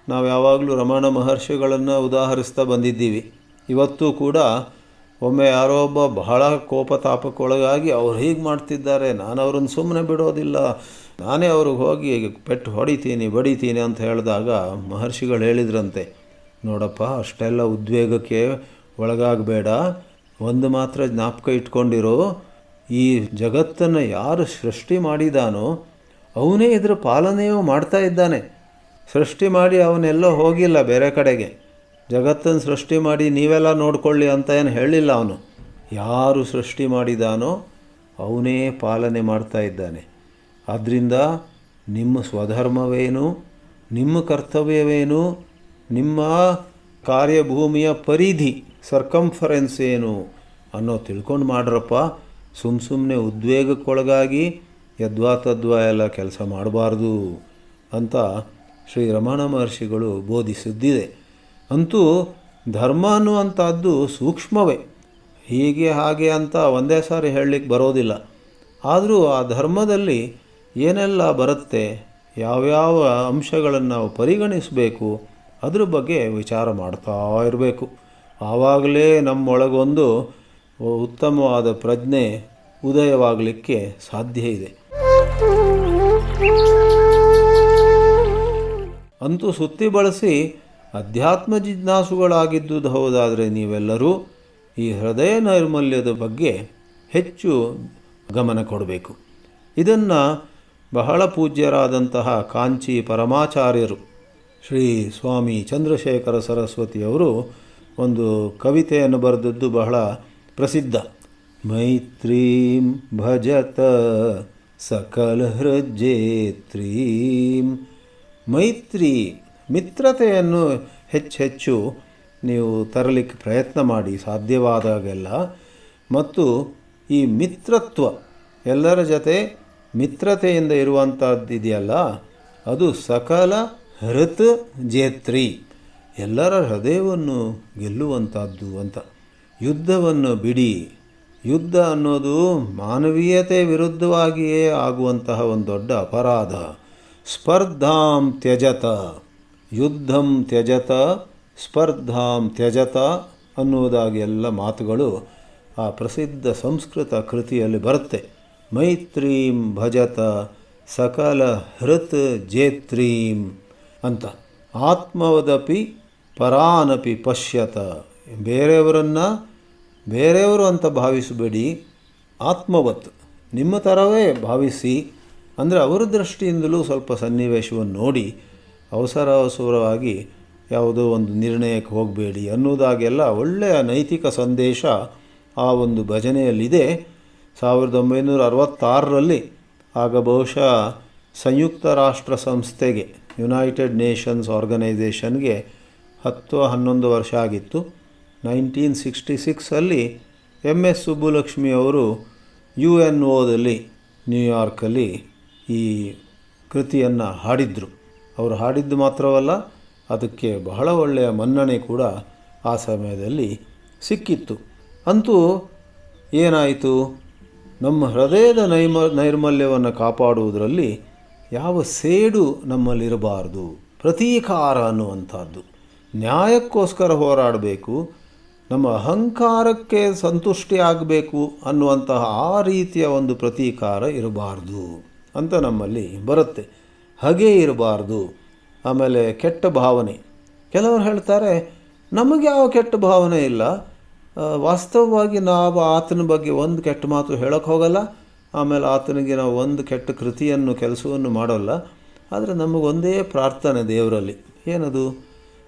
ನಾವು ಯಾವಾಗಲೂ ರಮಣ ಮಹರ್ಷಿಗಳನ್ನು ಉದಾಹರಿಸ್ತಾ ಬಂದಿದ್ದೀವಿ. ಇವತ್ತು ಕೂಡ ಒಮ್ಮೆ ಯಾರೋ ಒಬ್ಬ ಬಹಳ ಕೋಪತಾಪಕ್ಕೊಳಗಾಗಿ ಅವ್ರು ಹೀಗೆ ಮಾಡ್ತಿದ್ದಾರೆ, ನಾನು ಅವ್ರನ್ನ ಸುಮ್ಮನೆ ಬಿಡೋದಿಲ್ಲ, ನಾನೇ ಅವ್ರಿಗೆ ಹೋಗಿ ಪೆಟ್ಟು ಹೊಡಿತೀನಿ ಬಡಿತೀನಿ ಅಂತ ಹೇಳಿದಾಗ ಮಹರ್ಷಿಗಳು ಹೇಳಿದ್ರಂತೆ, ನೋಡಪ್ಪ ಅಷ್ಟೆಲ್ಲ ಉದ್ವೇಗಕ್ಕೆ ಒಳಗಾಗಬೇಡ, ಒಂದು ಮಾತ್ರ ಜ್ಞಾಪಕ ಇಟ್ಕೊಂಡಿರೋ, ಈ ಜಗತ್ತನ್ನು ಯಾರು ಸೃಷ್ಟಿ ಮಾಡಿದಾನೋ ಅವನೇ ಇದರ ಪಾಲನೆಯೂ ಮಾಡ್ತಾ ಇದ್ದಾನೆ. ಸೃಷ್ಟಿ ಮಾಡಿ ಅವನೆಲ್ಲೋ ಹೋಗಿಲ್ಲ ಬೇರೆ ಕಡೆಗೆ. ಜಗತ್ತನ್ನು ಸೃಷ್ಟಿ ಮಾಡಿ ನೀವೆಲ್ಲ ನೋಡ್ಕೊಳ್ಳಿ ಅಂತ ಏನು ಹೇಳಿಲ್ಲ ಅವನು. ಯಾರು ಸೃಷ್ಟಿ ಮಾಡಿದಾನೋ ಅವನೇ ಪಾಲನೆ ಮಾಡ್ತಾ ಇದ್ದಾನೆ. ಆದ್ದರಿಂದ ನಿಮ್ಮ ಸ್ವಧರ್ಮವೇನು, ನಿಮ್ಮ ಕರ್ತವ್ಯವೇನು, ನಿಮ್ಮ ಕಾರ್ಯಭೂಮಿಯ ಪರಿಧಿ ಸರ್ಕಂಫರೆನ್ಸ್ ಏನು ಅನ್ನೋ ತಿಳ್ಕೊಂಡು ಮಾಡ್ರಪ್ಪ. ಸುಮ್ಮನೆ ಉದ್ವೇಗಕ್ಕೊಳಗಾಗಿ ಯದ್ವಾ ತದ್ವಾ ಎಲ್ಲ ಕೆಲಸ ಮಾಡಬಾರ್ದು ಅಂತ ಶ್ರೀ ರಮಣ ಮಹರ್ಷಿಗಳು ಬೋಧಿಸಿದ್ದಿದೆ. ಅಂತೂ ಧರ್ಮ ಅನ್ನುವಂಥದ್ದು ಸೂಕ್ಷ್ಮವೇ, ಹೀಗೆ ಹಾಗೆ ಅಂತ ಒಂದೇ ಸಾರಿ ಹೇಳಲಿಕ್ಕೆ ಬರೋದಿಲ್ಲ. ಆದರೂ ಆ ಧರ್ಮದಲ್ಲಿ ಏನೆಲ್ಲ ಬರುತ್ತೆ, ಯಾವ್ಯಾವ ಅಂಶಗಳನ್ನು ನಾವು ಪರಿಗಣಿಸಬೇಕು ಅದ್ರ ಬಗ್ಗೆ ವಿಚಾರ ಮಾಡ್ತಾ ಇರಬೇಕು. ಆವಾಗಲೇ ನಮ್ಮೊಳಗೊಂದು ಉತ್ತಮವಾದ ಪ್ರಜ್ಞೆ ಉದಯವಾಗಲಿಕ್ಕೆ ಸಾಧ್ಯ ಇದೆ. ಅಂತೂ ಸುತ್ತಿ ಬಳಸಿ ಅಧ್ಯಾತ್ಮ ಜಿಜ್ಞಾಸುಗಳಾಗಿದ್ದುದು ಹೌದಾದರೆ ನೀವೆಲ್ಲರೂ ಈ ಹೃದಯ ನೈರ್ಮಲ್ಯದ ಬಗ್ಗೆ ಹೆಚ್ಚು ಗಮನ ಕೊಡಬೇಕು. ಇದನ್ನು ಬಹಳ ಪೂಜ್ಯರಾದಂತಹ ಕಾಂಚಿ ಪರಮಾಚಾರ್ಯರು ಶ್ರೀ ಸ್ವಾಮಿ ಚಂದ್ರಶೇಖರ ಸರಸ್ವತಿಯವರು ಒಂದು ಕವಿತೆಯನ್ನು ಬರೆದದ್ದು ಬಹಳ ಪ್ರಸಿದ್ಧ. ಮೈತ್ರೀಂ ಭಜತ ಸಕಲ ಹೃಜೇತ್ರೀಂ. ಮೈತ್ರಿ ಮಿತ್ರತೆಯನ್ನು ಹೆಚ್ಚೆಚ್ಚು ನೀವು ತರಲಿಕ್ಕೆ ಪ್ರಯತ್ನ ಮಾಡಿ ಸಾಧ್ಯವಾದಾಗೆಲ್ಲ. ಮತ್ತು ಈ ಮಿತ್ರತ್ವ ಎಲ್ಲರ ಜೊತೆ ಮಿತ್ರತೆಯಿಂದ ಇರುವಂಥದ್ದಿದೆಯಲ್ಲ, ಅದು ಸಕಲ ಹೃತ್ ಜೇತ್ರಿ, ಎಲ್ಲರ ಹೃದಯವನ್ನು ಗೆಲ್ಲುವಂಥದ್ದು ಅಂತ. ಯುದ್ಧವನ್ನು ಬಿಡಿ. ಯುದ್ಧ ಅನ್ನೋದು ಮಾನವೀಯತೆ ವಿರುದ್ಧವಾಗಿಯೇ ಆಗುವಂತಹ ಒಂದು ದೊಡ್ಡ ಅಪರಾಧ. ಸ್ಪರ್ಧಾಂ ತ್ಯಜತ, ಯುದ್ಧಂ ತ್ಯಜತ, ಸ್ಪರ್ಧಾಂ ತ್ಯಜತ ಅನ್ನುವುದಾಗಿ ಎಲ್ಲ ಮಾತುಗಳು ಆ ಪ್ರಸಿದ್ಧ ಸಂಸ್ಕೃತ ಕೃತಿಯಲ್ಲಿ ಬರುತ್ತೆ. ಮೈತ್ರೀಂ ಭಜತ ಸಕಲ ಹೃತ್ ಜೇತ್ರೀಂ ಅಂತ. ಆತ್ಮವದಪಿ ಪರಾನಪಿ ಪಶ್ಯತ. ಬೇರೆಯವರು ಅಂತ ಭಾವಿಸಬೇಡಿ, ಆತ್ಮವತ್ ನಿಮ್ಮ ಥರವೇ ಭಾವಿಸಿ. ಅಂದರೆ ಅವರ ದೃಷ್ಟಿಯಿಂದಲೂ ಸ್ವಲ್ಪ ಸನ್ನಿವೇಶವನ್ನು ನೋಡಿ ಅವಸರವಾಗಿ ಯಾವುದೋ ಒಂದು ನಿರ್ಣಯಕ್ಕೆ ಹೋಗಬೇಡಿ ಅನ್ನೋದಾಗೆಲ್ಲ ಒಳ್ಳೆಯ ನೈತಿಕ ಸಂದೇಶ ಆ ಒಂದು ಭಜನೆಯಲ್ಲಿದೆ. 1966ರಲ್ಲಿ ಆಗ ಬಹುಶಃ ಸಂಯುಕ್ತ ರಾಷ್ಟ್ರ ಸಂಸ್ಥೆಗೆ, ಯುನೈಟೆಡ್ ನೇಷನ್ಸ್ ಆರ್ಗನೈಸೇಷನ್ಗೆ 10-11 ವರ್ಷ ಆಗಿತ್ತು. 1966ಅಲ್ಲಿ MS ಸುಬ್ಬುಲಕ್ಷ್ಮಿ ಅವರು UNOದಲ್ಲಿ ನ್ಯೂಯಾರ್ಕಲ್ಲಿ ಈ ಕೃತಿಯನ್ನು ಹಾಡಿದರು. ಅವರು ಹಾಡಿದ್ದು ಮಾತ್ರವಲ್ಲ, ಅದಕ್ಕೆ ಬಹಳ ಒಳ್ಳೆಯ ಮನ್ನಣೆ ಕೂಡ ಆ ಸಮಯದಲ್ಲಿ ಸಿಕ್ಕಿತ್ತು. ಅಂತೂ ಏನಾಯಿತು, ನಮ್ಮ ಹೃದಯದ ನೈರ್ಮಲ್ಯವನ್ನು ಕಾಪಾಡುವುದರಲ್ಲಿ ಯಾವ ಸೇಡು ನಮ್ಮಲ್ಲಿರಬಾರ್ದು. ಪ್ರತೀಕಾರ ಅನ್ನುವಂಥದ್ದು, ನ್ಯಾಯಕ್ಕೋಸ್ಕರ ಹೋರಾಡಬೇಕು, ನಮ್ಮ ಅಹಂಕಾರಕ್ಕೆ ಸಂತುಷ್ಟಿ ಆಗಬೇಕು ಅನ್ನುವಂತಹ ಆ ರೀತಿಯ ಒಂದು ಪ್ರತೀಕಾರ ಇರಬಾರ್ದು ಅಂತ ನಮ್ಮಲ್ಲಿ ಬರುತ್ತೆ. ಹಾಗೇ ಇರಬಾರ್ದು. ಆಮೇಲೆ ಕೆಟ್ಟ ಭಾವನೆ. ಕೆಲವರು ಹೇಳ್ತಾರೆ ನಮಗೆ ಯಾವ ಕೆಟ್ಟ ಭಾವನೆ ಇಲ್ಲ, ವಾಸ್ತವವಾಗಿ ನಾವು ಆತನ ಬಗ್ಗೆ ಒಂದು ಕೆಟ್ಟ ಮಾತು ಹೇಳೋಕ್ಕೆ ಹೋಗಲ್ಲ, ಆಮೇಲೆ ಆತನಿಗೆ ನಾವು ಒಂದು ಕೆಟ್ಟ ಕೆಲಸವನ್ನು ಮಾಡೋಲ್ಲ. ಆದರೆ ನಮಗೊಂದೇ ಪ್ರಾರ್ಥನೆ ದೇವರಲ್ಲಿ, ಏನದು,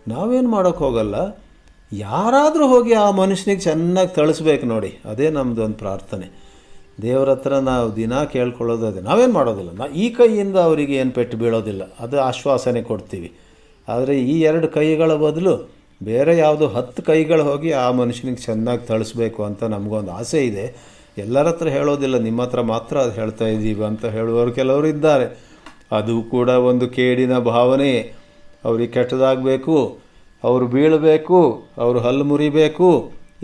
ನಾವೇನು ಮಾಡೋಕ್ಕೆ ಹೋಗಲ್ಲ, ಯಾರಾದರೂ ಹೋಗಿ ಆ ಮನುಷ್ಯನಿಗೆ ಚೆನ್ನಾಗಿ ತಳಿಸ್ಬೇಕು ನೋಡಿ, ಅದೇ ನಮ್ಮದು ಒಂದು ಪ್ರಾರ್ಥನೆ. ದೇವರ ಹತ್ರ ನಾವು ದಿನ ಕೇಳ್ಕೊಳ್ಳೋದು ಅದೇ. ನಾವೇನು ಮಾಡೋದಿಲ್ಲ, ಈ ಕೈಯಿಂದ ಅವರಿಗೆ ಏನು ಪೆಟ್ಟು ಬೀಳೋದಿಲ್ಲ, ಅದು ಆಶ್ವಾಸನೆ ಕೊಡ್ತೀವಿ. ಆದರೆ ಈ 2 ಕೈಗಳ ಬದಲು ಬೇರೆ ಯಾವುದೋ 10 ಕೈಗಳು ಹೋಗಿ ಆ ಮನುಷ್ಯನಿಗೆ ಚೆನ್ನಾಗಿ ತಳಿಸ್ಬೇಕು ಅಂತ ನಮಗೊಂದು ಆಸೆ ಇದೆ. ಎಲ್ಲರ ಹತ್ರ ಹೇಳೋದಿಲ್ಲ, ನಿಮ್ಮ ಹತ್ರ ಮಾತ್ರ ಅದು ಹೇಳ್ತಾ ಇದ್ದೀವಿ ಅಂತ ಹೇಳುವವರು ಕೆಲವರು ಇದ್ದಾರೆ. ಅದು ಕೂಡ ಒಂದು ಕೇಡಿನ ಭಾವನೆ. ಅವ್ರಿಗೆ ಕೆಟ್ಟದಾಗಬೇಕು, ಅವರು ಬೀಳಬೇಕು, ಅವರು ಹಲ್ಲು ಮುರಿಬೇಕು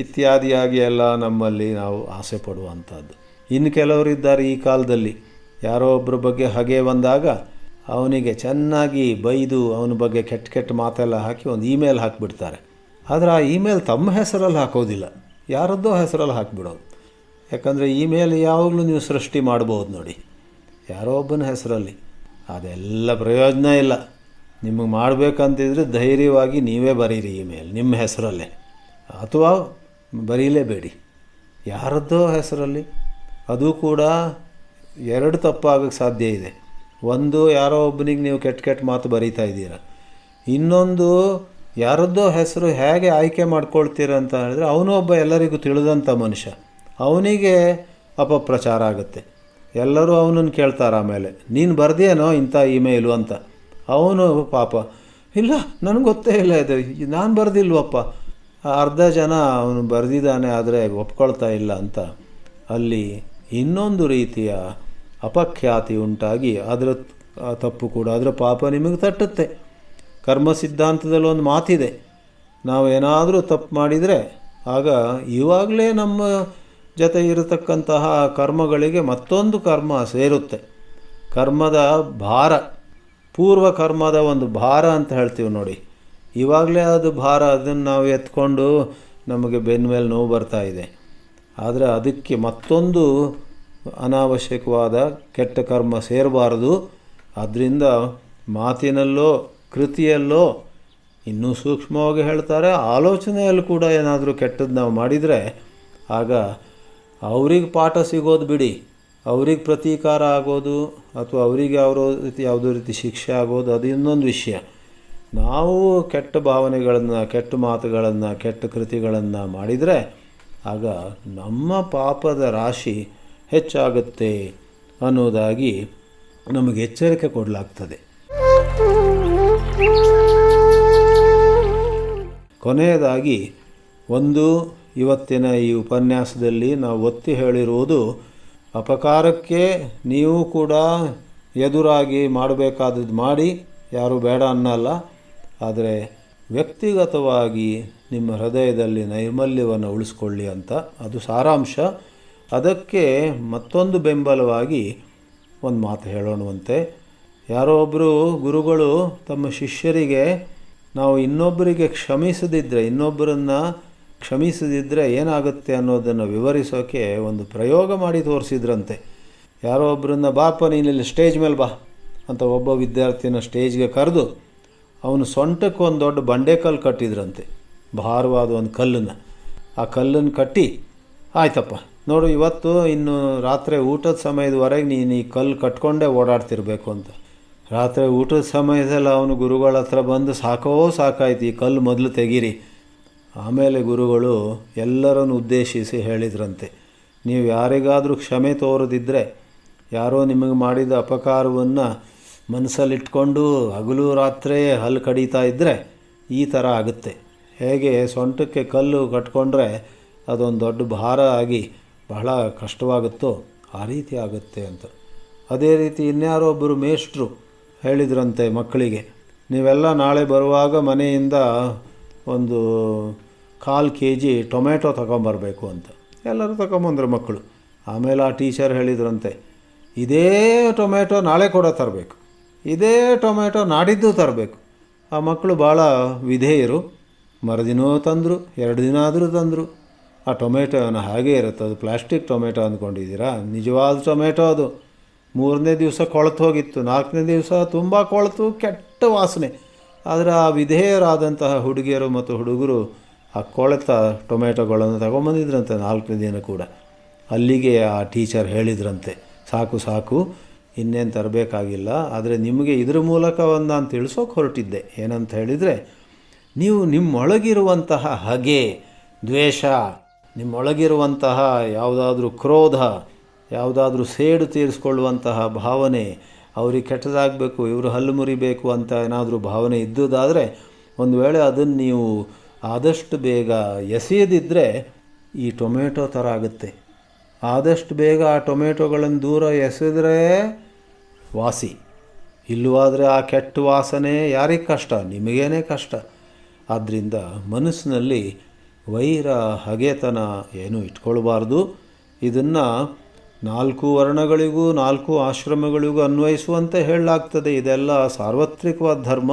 ಇತ್ಯಾದಿಯಾಗಿ ಎಲ್ಲ ನಮ್ಮಲ್ಲಿ ನಾವು ಆಸೆ ಪಡುವಂಥದ್ದು. ಇನ್ನು ಕೆಲವರಿದ್ದಾರೆ ಈ ಕಾಲದಲ್ಲಿ, ಯಾರೋ ಒಬ್ಬರ ಬಗ್ಗೆ ಹಾಗೆ ಬಂದಾಗ ಅವನಿಗೆ ಚೆನ್ನಾಗಿ ಬೈದು ಅವನ ಬಗ್ಗೆ ಕೆಟ್ಟ ಮಾತೆಲ್ಲ ಹಾಕಿ ಒಂದು ಇಮೇಲ್ ಹಾಕಿಬಿಡ್ತಾರೆ. ಆದರೆ ಆ ಇಮೇಲ್ ತಮ್ಮ ಹೆಸರಲ್ಲಿ ಹಾಕೋದಿಲ್ಲ, ಯಾರದ್ದೋ ಹೆಸರಲ್ಲಿ ಹಾಕಿಬಿಡೋದು. ಯಾಕಂದರೆ ಇಮೇಲ್ ಯಾವಾಗಲೂ ನೀವು ಸೃಷ್ಟಿ ಮಾಡ್ಬೋದು ನೋಡಿ, ಯಾರೋ ಒಬ್ಬನ ಹೆಸರಲ್ಲಿ. ಅದೆಲ್ಲ ಪ್ರಯೋಜನ ಇಲ್ಲ. ನಿಮಗೆ ಮಾಡಬೇಕಂತಿದ್ರೆ ಧೈರ್ಯವಾಗಿ ನೀವೇ ಬರೀರಿ ಇಮೇಲ್ ನಿಮ್ಮ ಹೆಸರಲ್ಲೇ, ಅಥವಾ ಬರೀಲೇಬೇಡಿ ಯಾರದ್ದೋ ಹೆಸರಲ್ಲಿ. ಅದು ಕೂಡ 2 ತಪ್ಪಾಗೋಕ್ಕೆ ಸಾಧ್ಯ ಇದೆ. ಒಂದು, ಯಾರೋ ಒಬ್ಬನಿಗೆ ನೀವು ಕೆಟ್ಟ ಮಾತು ಬರೀತಾ ಇದ್ದೀರ. ಇನ್ನೊಂದು, ಯಾರದ್ದೋ ಹೆಸರು ಹೇಗೆ ಆಯ್ಕೆ ಮಾಡ್ಕೊಳ್ತೀರ ಅಂತ ಹೇಳಿದ್ರೆ ಅವನು ಒಬ್ಬ ಎಲ್ಲರಿಗೂ ತಿಳಿದಂಥ ಮನುಷ್ಯ, ಅವನಿಗೆ ಅಪಪ್ರಚಾರ ಆಗುತ್ತೆ. ಎಲ್ಲರೂ ಅವನನ್ನು ಕೇಳ್ತಾರೆ, ಆಮೇಲೆ ನೀನು ಬರ್ದೇನೋ ಇಂಥ ಇಮೇಲು ಅಂತ. ಅವನು ಪಾಪ, ಇಲ್ಲ ನನಗೆ ಗೊತ್ತೇ ಇಲ್ಲ, ಇದು ನಾನು ಬರೆದಿಲ್ವಪ್ಪ. ಅರ್ಧ ಜನ ಅವನು ಬರೆದಿದ್ದಾನೆ ಆದರೆ ಒಪ್ಕೊಳ್ತಾ ಇಲ್ಲ ಅಂತ ಅಲ್ಲಿ ಇನ್ನೊಂದು ರೀತಿಯ ಅಪಖ್ಯಾತಿ ಉಂಟಾಗಿ ಅದರ ತಪ್ಪು ಕೂಡ, ಅದರ ಪಾಪ ನಿಮಗೆ ತಟ್ಟುತ್ತೆ. ಕರ್ಮ ಸಿದ್ಧಾಂತದಲ್ಲಿ ಒಂದು ಮಾತಿದೆ, ನಾವೇನಾದರೂ ತಪ್ಪು ಮಾಡಿದರೆ ಆಗ ಇವಾಗಲೇ ನಮ್ಮ ಜೊತೆ ಇರತಕ್ಕಂತಹ ಕರ್ಮಗಳಿಗೆ ಮತ್ತೊಂದು ಕರ್ಮ ಸೇರುತ್ತೆ. ಕರ್ಮದ ಭಾರ, ಪೂರ್ವ ಕರ್ಮದ ಒಂದು ಭಾರ ಅಂತ ಹೇಳ್ತೀವಿ ನೋಡಿ, ಇವಾಗಲೇ ಅದು ಭಾರ, ಅದನ್ನು ನಾವು ಎತ್ಕೊಂಡು ನಮಗೆ ಬೆನ್ನ ಮೇಲೆ ನೋವು ಬರ್ತಾ ಇದೆ. ಆದರೆ ಅದಕ್ಕೆ ಮತ್ತೊಂದು ಅನಾವಶ್ಯಕವಾದ ಕೆಟ್ಟ ಕರ್ಮ ಸೇರಬಾರದು. ಆದ್ದರಿಂದ ಮಾತಿನಲ್ಲೋ ಕೃತಿಯಲ್ಲೋ, ಇನ್ನೂ ಸೂಕ್ಷ್ಮವಾಗಿ ಹೇಳ್ತಾರೆ ಆಲೋಚನೆಯಲ್ಲೂ ಕೂಡ ಏನಾದರೂ ಕೆಟ್ಟದ್ದು ನಾವು ಮಾಡಿದರೆ ಆಗ ಅವ್ರಿಗೆ ಪಾಠ ಸಿಗೋದು ಬಿಡಿ, ಅವ್ರಿಗೆ ಪ್ರತೀಕಾರ ಆಗೋದು ಅಥವಾ ಅವರಿಗೆ ಯಾವುದೋ ರೀತಿ ಶಿಕ್ಷೆ ಆಗೋದು ಅದು ಇನ್ನೊಂದು ವಿಷಯ. ನಾವು ಕೆಟ್ಟ ಭಾವನೆಗಳನ್ನು, ಕೆಟ್ಟ ಮಾತುಗಳನ್ನು, ಕೆಟ್ಟ ಕೃತಿಗಳನ್ನು ಮಾಡಿದರೆ ಆಗ ನಮ್ಮ ಪಾಪದ ರಾಶಿ ಹೆಚ್ಚಾಗುತ್ತೆ ಅನ್ನೋದಾಗಿ ನಮಗೆ ಎಚ್ಚರಿಕೆ ಕೊಡಲಾಗ್ತದೆ. ಕೊನೆಯದಾಗಿ ಇವತ್ತಿನ ಈ ಉಪನ್ಯಾಸದಲ್ಲಿ ನಾವು ಒತ್ತಿ ಹೇಳಿರುವುದು, ಅಪಕಾರಕ್ಕೆ ನೀವು ಕೂಡ ಎದುರಾಗಿ ಮಾಡಬೇಕಾದದ್ದು ಮಾಡಿ, ಯಾರೂ ಬೇಡ ಅನ್ನಲ್ಲ. ಆದರೆ ವ್ಯಕ್ತಿಗತವಾಗಿ ನಿಮ್ಮ ಹೃದಯದಲ್ಲಿ ನೈರ್ಮಲ್ಯವನ್ನು ಉಳಿಸ್ಕೊಳ್ಳಿ ಅಂತ, ಅದು ಸಾರಾಂಶ. ಅದಕ್ಕೆ ಮತ್ತೊಂದು ಬೆಂಬಲವಾಗಿ ಒಂದು ಮಾತು ಹೇಳೋಣವಂತೆ. ಯಾರೋ ಒಬ್ಬರು ಗುರುಗಳು ತಮ್ಮ ಶಿಷ್ಯರಿಗೆ ನಾವು ಇನ್ನೊಬ್ಬರಿಗೆ ಇನ್ನೊಬ್ಬರನ್ನು ಕ್ಷಮಿಸದಿದ್ದರೆ ಏನಾಗುತ್ತೆ ಅನ್ನೋದನ್ನು ವಿವರಿಸೋಕ್ಕೆ ಒಂದು ಪ್ರಯೋಗ ಮಾಡಿ ತೋರಿಸಿದ್ರಂತೆ. ಯಾರೋ ಒಬ್ಬರನ್ನ ಬಾಪ ನೀನಿಲ್ಲಿ ಸ್ಟೇಜ್ ಮೇಲೆ ಬಾ ಅಂತ ಒಬ್ಬ ವಿದ್ಯಾರ್ಥಿನ ಸ್ಟೇಜ್ಗೆ ಕರೆದು ಅವನು ಸೊಂಟಕ್ಕೆ ಒಂದು ದೊಡ್ಡ ಬಂಡೆಕಲ್ಲು ಕಟ್ಟಿದ್ರಂತೆ, ಭಾರವಾದ ಒಂದು ಕಲ್ಲನ್ನು. ಆ ಕಲ್ಲನ್ನು ಕಟ್ಟಿ, ಆಯ್ತಪ್ಪ ನೋಡು ಇವತ್ತು ಇನ್ನು ರಾತ್ರಿ ಊಟದ ಸಮಯದವರೆಗೆ ನೀನು ಈ ಕಲ್ಲು ಕಟ್ಕೊಂಡೇ ಓಡಾಡ್ತಿರ್ಬೇಕು ಅಂತ. ರಾತ್ರಿ ಊಟದ ಸಮಯದಲ್ಲಿ ಅವನು ಗುರುಗಳ ಹತ್ರ ಬಂದು ಸಾಕಾಯ್ತು, ಈ ಕಲ್ಲು ಮೊದಲು ತೆಗೀರಿ. ಆಮೇಲೆ ಗುರುಗಳು ಎಲ್ಲರನ್ನು ಉದ್ದೇಶಿಸಿ ಹೇಳಿದ್ರಂತೆ, ನೀವು ಯಾರಿಗಾದರೂ ಕ್ಷಮೆ ತೋರದಿದ್ದರೆ, ಯಾರೋ ನಿಮಗೆ ಮಾಡಿದ ಅಪಕಾರವನ್ನು ಮನಸ್ಸಲ್ಲಿಟ್ಕೊಂಡು ಹಗಲು ರಾತ್ರಿ ಹಲ್ಲು ಕಡಿತಾ ಇದ್ದರೆ ಈ ಥರ ಆಗುತ್ತೆ. ಹೇಗೆ ಸೊಂಟಕ್ಕೆ ಕಲ್ಲು ಕಟ್ಕೊಂಡ್ರೆ ಅದೊಂದು ದೊಡ್ಡ ಭಾರ ಆಗಿ ಬಹಳ ಕಷ್ಟವಾಗುತ್ತೋ ಆ ರೀತಿ ಆಗುತ್ತೆ ಅಂತ. ಅದೇ ರೀತಿ ಇನ್ಯಾರೋ ಒಬ್ಬರು ಮೇಷ್ಟ್ರು ಹೇಳಿದ್ರಂತೆ ಮಕ್ಕಳಿಗೆ, ನೀವೆಲ್ಲ ನಾಳೆ ಬರುವಾಗ ಮನೆಯಿಂದ ಒಂದು 1/4 kg ಟೊಮೆಟೊ ತಗೊಂಬರಬೇಕು ಅಂತ. ಎಲ್ಲರೂ ತಗೊಂಬಂದ್ರು ಮಕ್ಕಳು. ಆಮೇಲೆ ಆ ಟೀಚರ್ ಹೇಳಿದ್ರಂತೆ, ಇದೇ ಟೊಮೆಟೊ ನಾಳೆ ಕೂಡ ತರಬೇಕು, ಇದೇ ಟೊಮೆಟೊ ನಾಡಿದ್ದು ತರಬೇಕು. ಆ ಮಕ್ಕಳು ಭಾಳ ವಿಧೇಯರು. ಮರುದಿನವೂ ತಂದರು, 2 ದಿನ ಆದರೂ ತಂದರು. ಆ ಟೊಮೆಟೊನ ಹಾಗೇ ಇರುತ್ತೆ, ಅದು ಪ್ಲಾಸ್ಟಿಕ್ ಟೊಮೆಟೊ ಅಂದ್ಕೊಂಡಿದ್ದೀರಾ, ನಿಜವಾದ ಟೊಮೆಟೊ ಅದು. 3ನೇ ದಿವಸ ಕೊಳೆತು ಹೋಗಿತ್ತು, 4ನೇ ದಿವಸ ತುಂಬ ಕೊಳೆತು, ಕೆಟ್ಟ ವಾಸನೆ. ಆದರೆ ಆ ವಿಧೇಯರಾದಂತಹ ಹುಡುಗಿಯರು ಮತ್ತು ಹುಡುಗರು ಆ ಕೊಳೆತ ಟೊಮೆಟೊಗಳನ್ನು ತಗೊಂಬಂದಿದ್ರಂತೆ 4ನೇ ದಿನ ಕೂಡ. ಅಲ್ಲಿಗೆ ಆ ಟೀಚರ್ ಹೇಳಿದ್ರಂತೆ, ಸಾಕು ಇನ್ನೇನು ತರಬೇಕಾಗಿಲ್ಲ. ಆದರೆ ನಿಮಗೆ ಇದ್ರ ಮೂಲಕ ನಾನು ತಿಳಿಸೋಕೆ ಹೊರಟಿದ್ದೆ. ಏನಂತ ಹೇಳಿದರೆ, ನೀವು ನಿಮ್ಮೊಳಗಿರುವಂತಹ ಹಗೆ, ದ್ವೇಷ, ನಿಮ್ಮೊಳಗಿರುವಂತಹ ಯಾವುದಾದ್ರೂ ಕ್ರೋಧ, ಯಾವುದಾದ್ರೂ ಸೇಡು ತೀರಿಸ್ಕೊಳ್ಳುವಂತಹ ಭಾವನೆ, ಅವ್ರಿಗೆ ಕೆಟ್ಟದಾಗಬೇಕು, ಇವರು ಹಲ್ಲು ಮುರಿಬೇಕು ಅಂತ ಏನಾದರೂ ಭಾವನೆ ಇದ್ದುದಾದರೆ, ಒಂದು ವೇಳೆ ಅದನ್ನು ನೀವು ಆದಷ್ಟು ಬೇಗ ಎಸೆಯದಿದ್ದರೆ ಈ ಟೊಮೆಟೊ ಥರ ಆಗುತ್ತೆ. ಆದಷ್ಟು ಬೇಗ ಆ ಟೊಮೆಟೊಗಳನ್ನು ದೂರ ಎಸೆದ್ರೆ ವಾಸಿ, ಇಲ್ಲವಾದರೆ ಆ ಕೆಟ್ಟ ವಾಸನೆ ಯಾರಿಗೆ ಕಷ್ಟ? ನಿಮಗೇನೇ ಕಷ್ಟ. ಆದ್ದರಿಂದ ಮನಸ್ಸಿನಲ್ಲಿ ವೈರ, ಹಗೆತನ ಏನೂ ಇಟ್ಕೊಳ್ಬಾರ್ದು. ಇದನ್ನು 4 ವರ್ಣಗಳಿಗೂ 4 ಆಶ್ರಮಗಳಿಗೂ ಅನ್ವಯಿಸುವಂತೆ ಹೇಳಲಾಗ್ತದೆ. ಇದೆಲ್ಲ ಸಾರ್ವತ್ರಿಕವಾದ ಧರ್ಮ.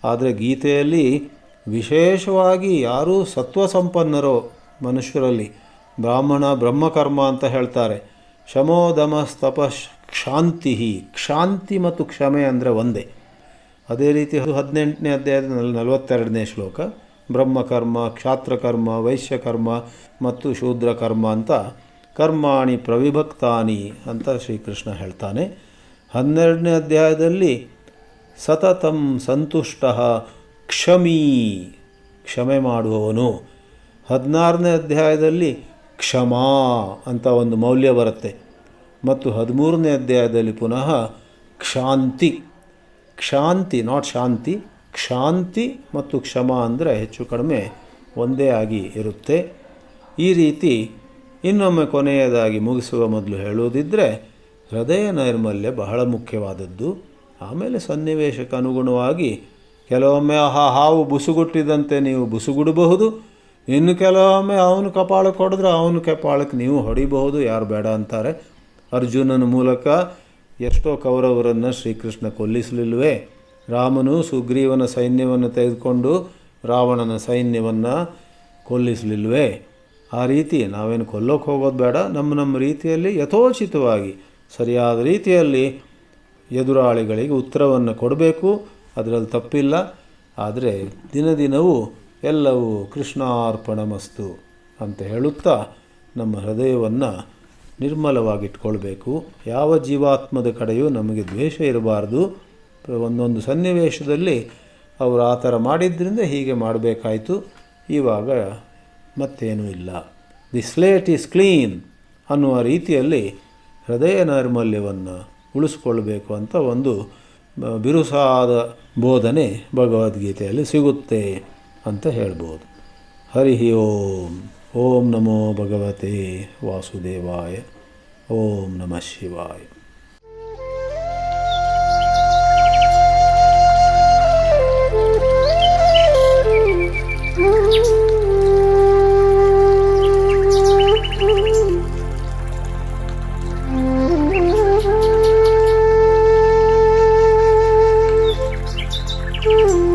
ಆದರೆ ಗೀತೆಯಲ್ಲಿ ವಿಶೇಷವಾಗಿ ಯಾರೂ ಸತ್ವಸಂಪನ್ನರೋ ಮನುಷ್ಯರಲ್ಲಿ ಬ್ರಾಹ್ಮಣ ಬ್ರಹ್ಮಕರ್ಮ ಅಂತ ಹೇಳ್ತಾರೆ. ಶಮೋ ದಮ ಸ್ತಪ ಕ್ಷಾಂತಿ, ಕ್ಷಾಂತಿ ಮತ್ತು ಕ್ಷಮೆ ಅಂದರೆ ಒಂದೇ. ಅದೇ ರೀತಿ 18ನೇ ಅಧ್ಯಾಯದ 42ನೇ ಶ್ಲೋಕ, ಬ್ರಹ್ಮಕರ್ಮ, ಕ್ಷಾತ್ರಕರ್ಮ, ವೈಶ್ಯಕರ್ಮ ಮತ್ತು ಶೂದ್ರಕರ್ಮ ಅಂತ ಕರ್ಮಾಣಿ ಪ್ರವಿಭಕ್ತಾನಿ ಅಂತ ಶ್ರೀಕೃಷ್ಣ ಹೇಳ್ತಾನೆ. 12ನೇ ಅಧ್ಯಾಯದಲ್ಲಿ ಸತತಂ ಸಂತುಷ್ಟ ಕ್ಷಮೀ, ಕ್ಷಮೆ ಮಾಡುವವನು. 16ನೇ ಅಧ್ಯಾಯದಲ್ಲಿ ಕ್ಷಮಾ ಅಂತ ಒಂದು ಮೌಲ್ಯ ಬರುತ್ತೆ. ಮತ್ತು 13ನೇ ಅಧ್ಯಾಯದಲ್ಲಿ ಪುನಃ ಕ್ಷಾಂತಿ, ಕ್ಷಾಂತಿ ನಾಟ್ ಶಾಂತಿ, ಕ್ಷಾಂತಿ ಮತ್ತು ಕ್ಷಮಾ ಅಂದರೆ ಹೆಚ್ಚು ಕಡಿಮೆ ಒಂದೇ ಆಗಿ ಇರುತ್ತೆ. ಈ ರೀತಿ ಇನ್ನೊಮ್ಮೆ ಕೊನೆಯದಾಗಿ ಮುಗಿಸುವ ಮೊದಲು ಹೇಳುವುದಿದ್ದರೆ, ಹೃದಯ ನೈರ್ಮಲ್ಯ ಬಹಳ ಮುಖ್ಯವಾದದ್ದು. ಆಮೇಲೆ ಸನ್ನಿವೇಶಕ್ಕೆ ಅನುಗುಣವಾಗಿ ಕೆಲವೊಮ್ಮೆ ಹಾವು ಬುಸುಗುಟ್ಟಿದಂತೆ ನೀವು ಬುಸುಗುಡಬಹುದು, ಇನ್ನು ಕೆಲವೊಮ್ಮೆ ಅವನು ಕಪಾಳಕ್ಕೆ ಹೊಡೆದ್ರೆ ಅವನ ಕಪಾಳಕ್ಕೆ ನೀವು ಹೊಡಿಬಹುದು, ಯಾರು ಬೇಡ ಅಂತಾರೆ. ಅರ್ಜುನನ ಮೂಲಕ ಎಷ್ಟೋ ಕೌರವರನ್ನು ಶ್ರೀಕೃಷ್ಣ ಕೊಲ್ಲಿಸಲಿಲ್ವೇ? ರಾಮನು ಸುಗ್ರೀವನ ಸೈನ್ಯವನ್ನು ತೆಗೆದುಕೊಂಡು ರಾವಣನ ಸೈನ್ಯವನ್ನು ಕೊಲ್ಲಿಸಲಿಲ್ವೇ? ಆ ರೀತಿ ನಾವೇನು ಕೊಲ್ಲೋಕೆ ಹೋಗೋದು ಬೇಡ. ನಮ್ಮ ರೀತಿಯಲ್ಲಿ ಯಥೋಚಿತವಾಗಿ ಸರಿಯಾದ ರೀತಿಯಲ್ಲಿ ಎದುರಾಳಿಗಳಿಗೆ ಉತ್ತರವನ್ನು ಕೊಡಬೇಕು, ಅದರಲ್ಲಿ ತಪ್ಪಿಲ್ಲ. ಆದರೆ ದಿನದಿನವೂ ಎಲ್ಲವೂ ಕೃಷ್ಣಾರ್ಪಣಮಸ್ತು ಅಂತ ಹೇಳುತ್ತಾ ನಮ್ಮ ಹೃದಯವನ್ನು ನಿರ್ಮಲವಾಗಿಟ್ಕೊಳ್ಬೇಕು. ಯಾವ ಜೀವಾತ್ಮದ ಕಡೆಯೂ ನಮಗೆ ದ್ವೇಷ ಇರಬಾರ್ದು. ಒಂದೊಂದು ಸನ್ನಿವೇಶದಲ್ಲಿ ಅವರು ಆ ಥರ ಮಾಡಿದ್ದರಿಂದ ಹೀಗೆ ಮಾಡಬೇಕಾಯಿತು, ಇವಾಗ ಮತ್ತೇನೂ ಇಲ್ಲ, ದಿ ಸ್ಲೇಟ್ ಈಸ್ ಕ್ಲೀನ್ ಅನ್ನುವ ರೀತಿಯಲ್ಲಿ ಹೃದಯ ನೈರ್ಮಲ್ಯವನ್ನು ಉಳಿಸ್ಕೊಳ್ಬೇಕು ಅಂತ ಒಂದು ಬಿರುಸಾದ ಬೋಧನೆ ಭಗವದ್ಗೀತೆಯಲ್ಲಿ ಸಿಗುತ್ತೆ ಅಂತ ಹೇಳ್ಬೋದು. ಹರಿ ಓಂ. ಓಂ ನಮೋ ಭಗವತೆ ವಾಸುದೇವಾಯ. ಓಂ ನಮಃ ಶಿವಾಯ. Mm-hmm.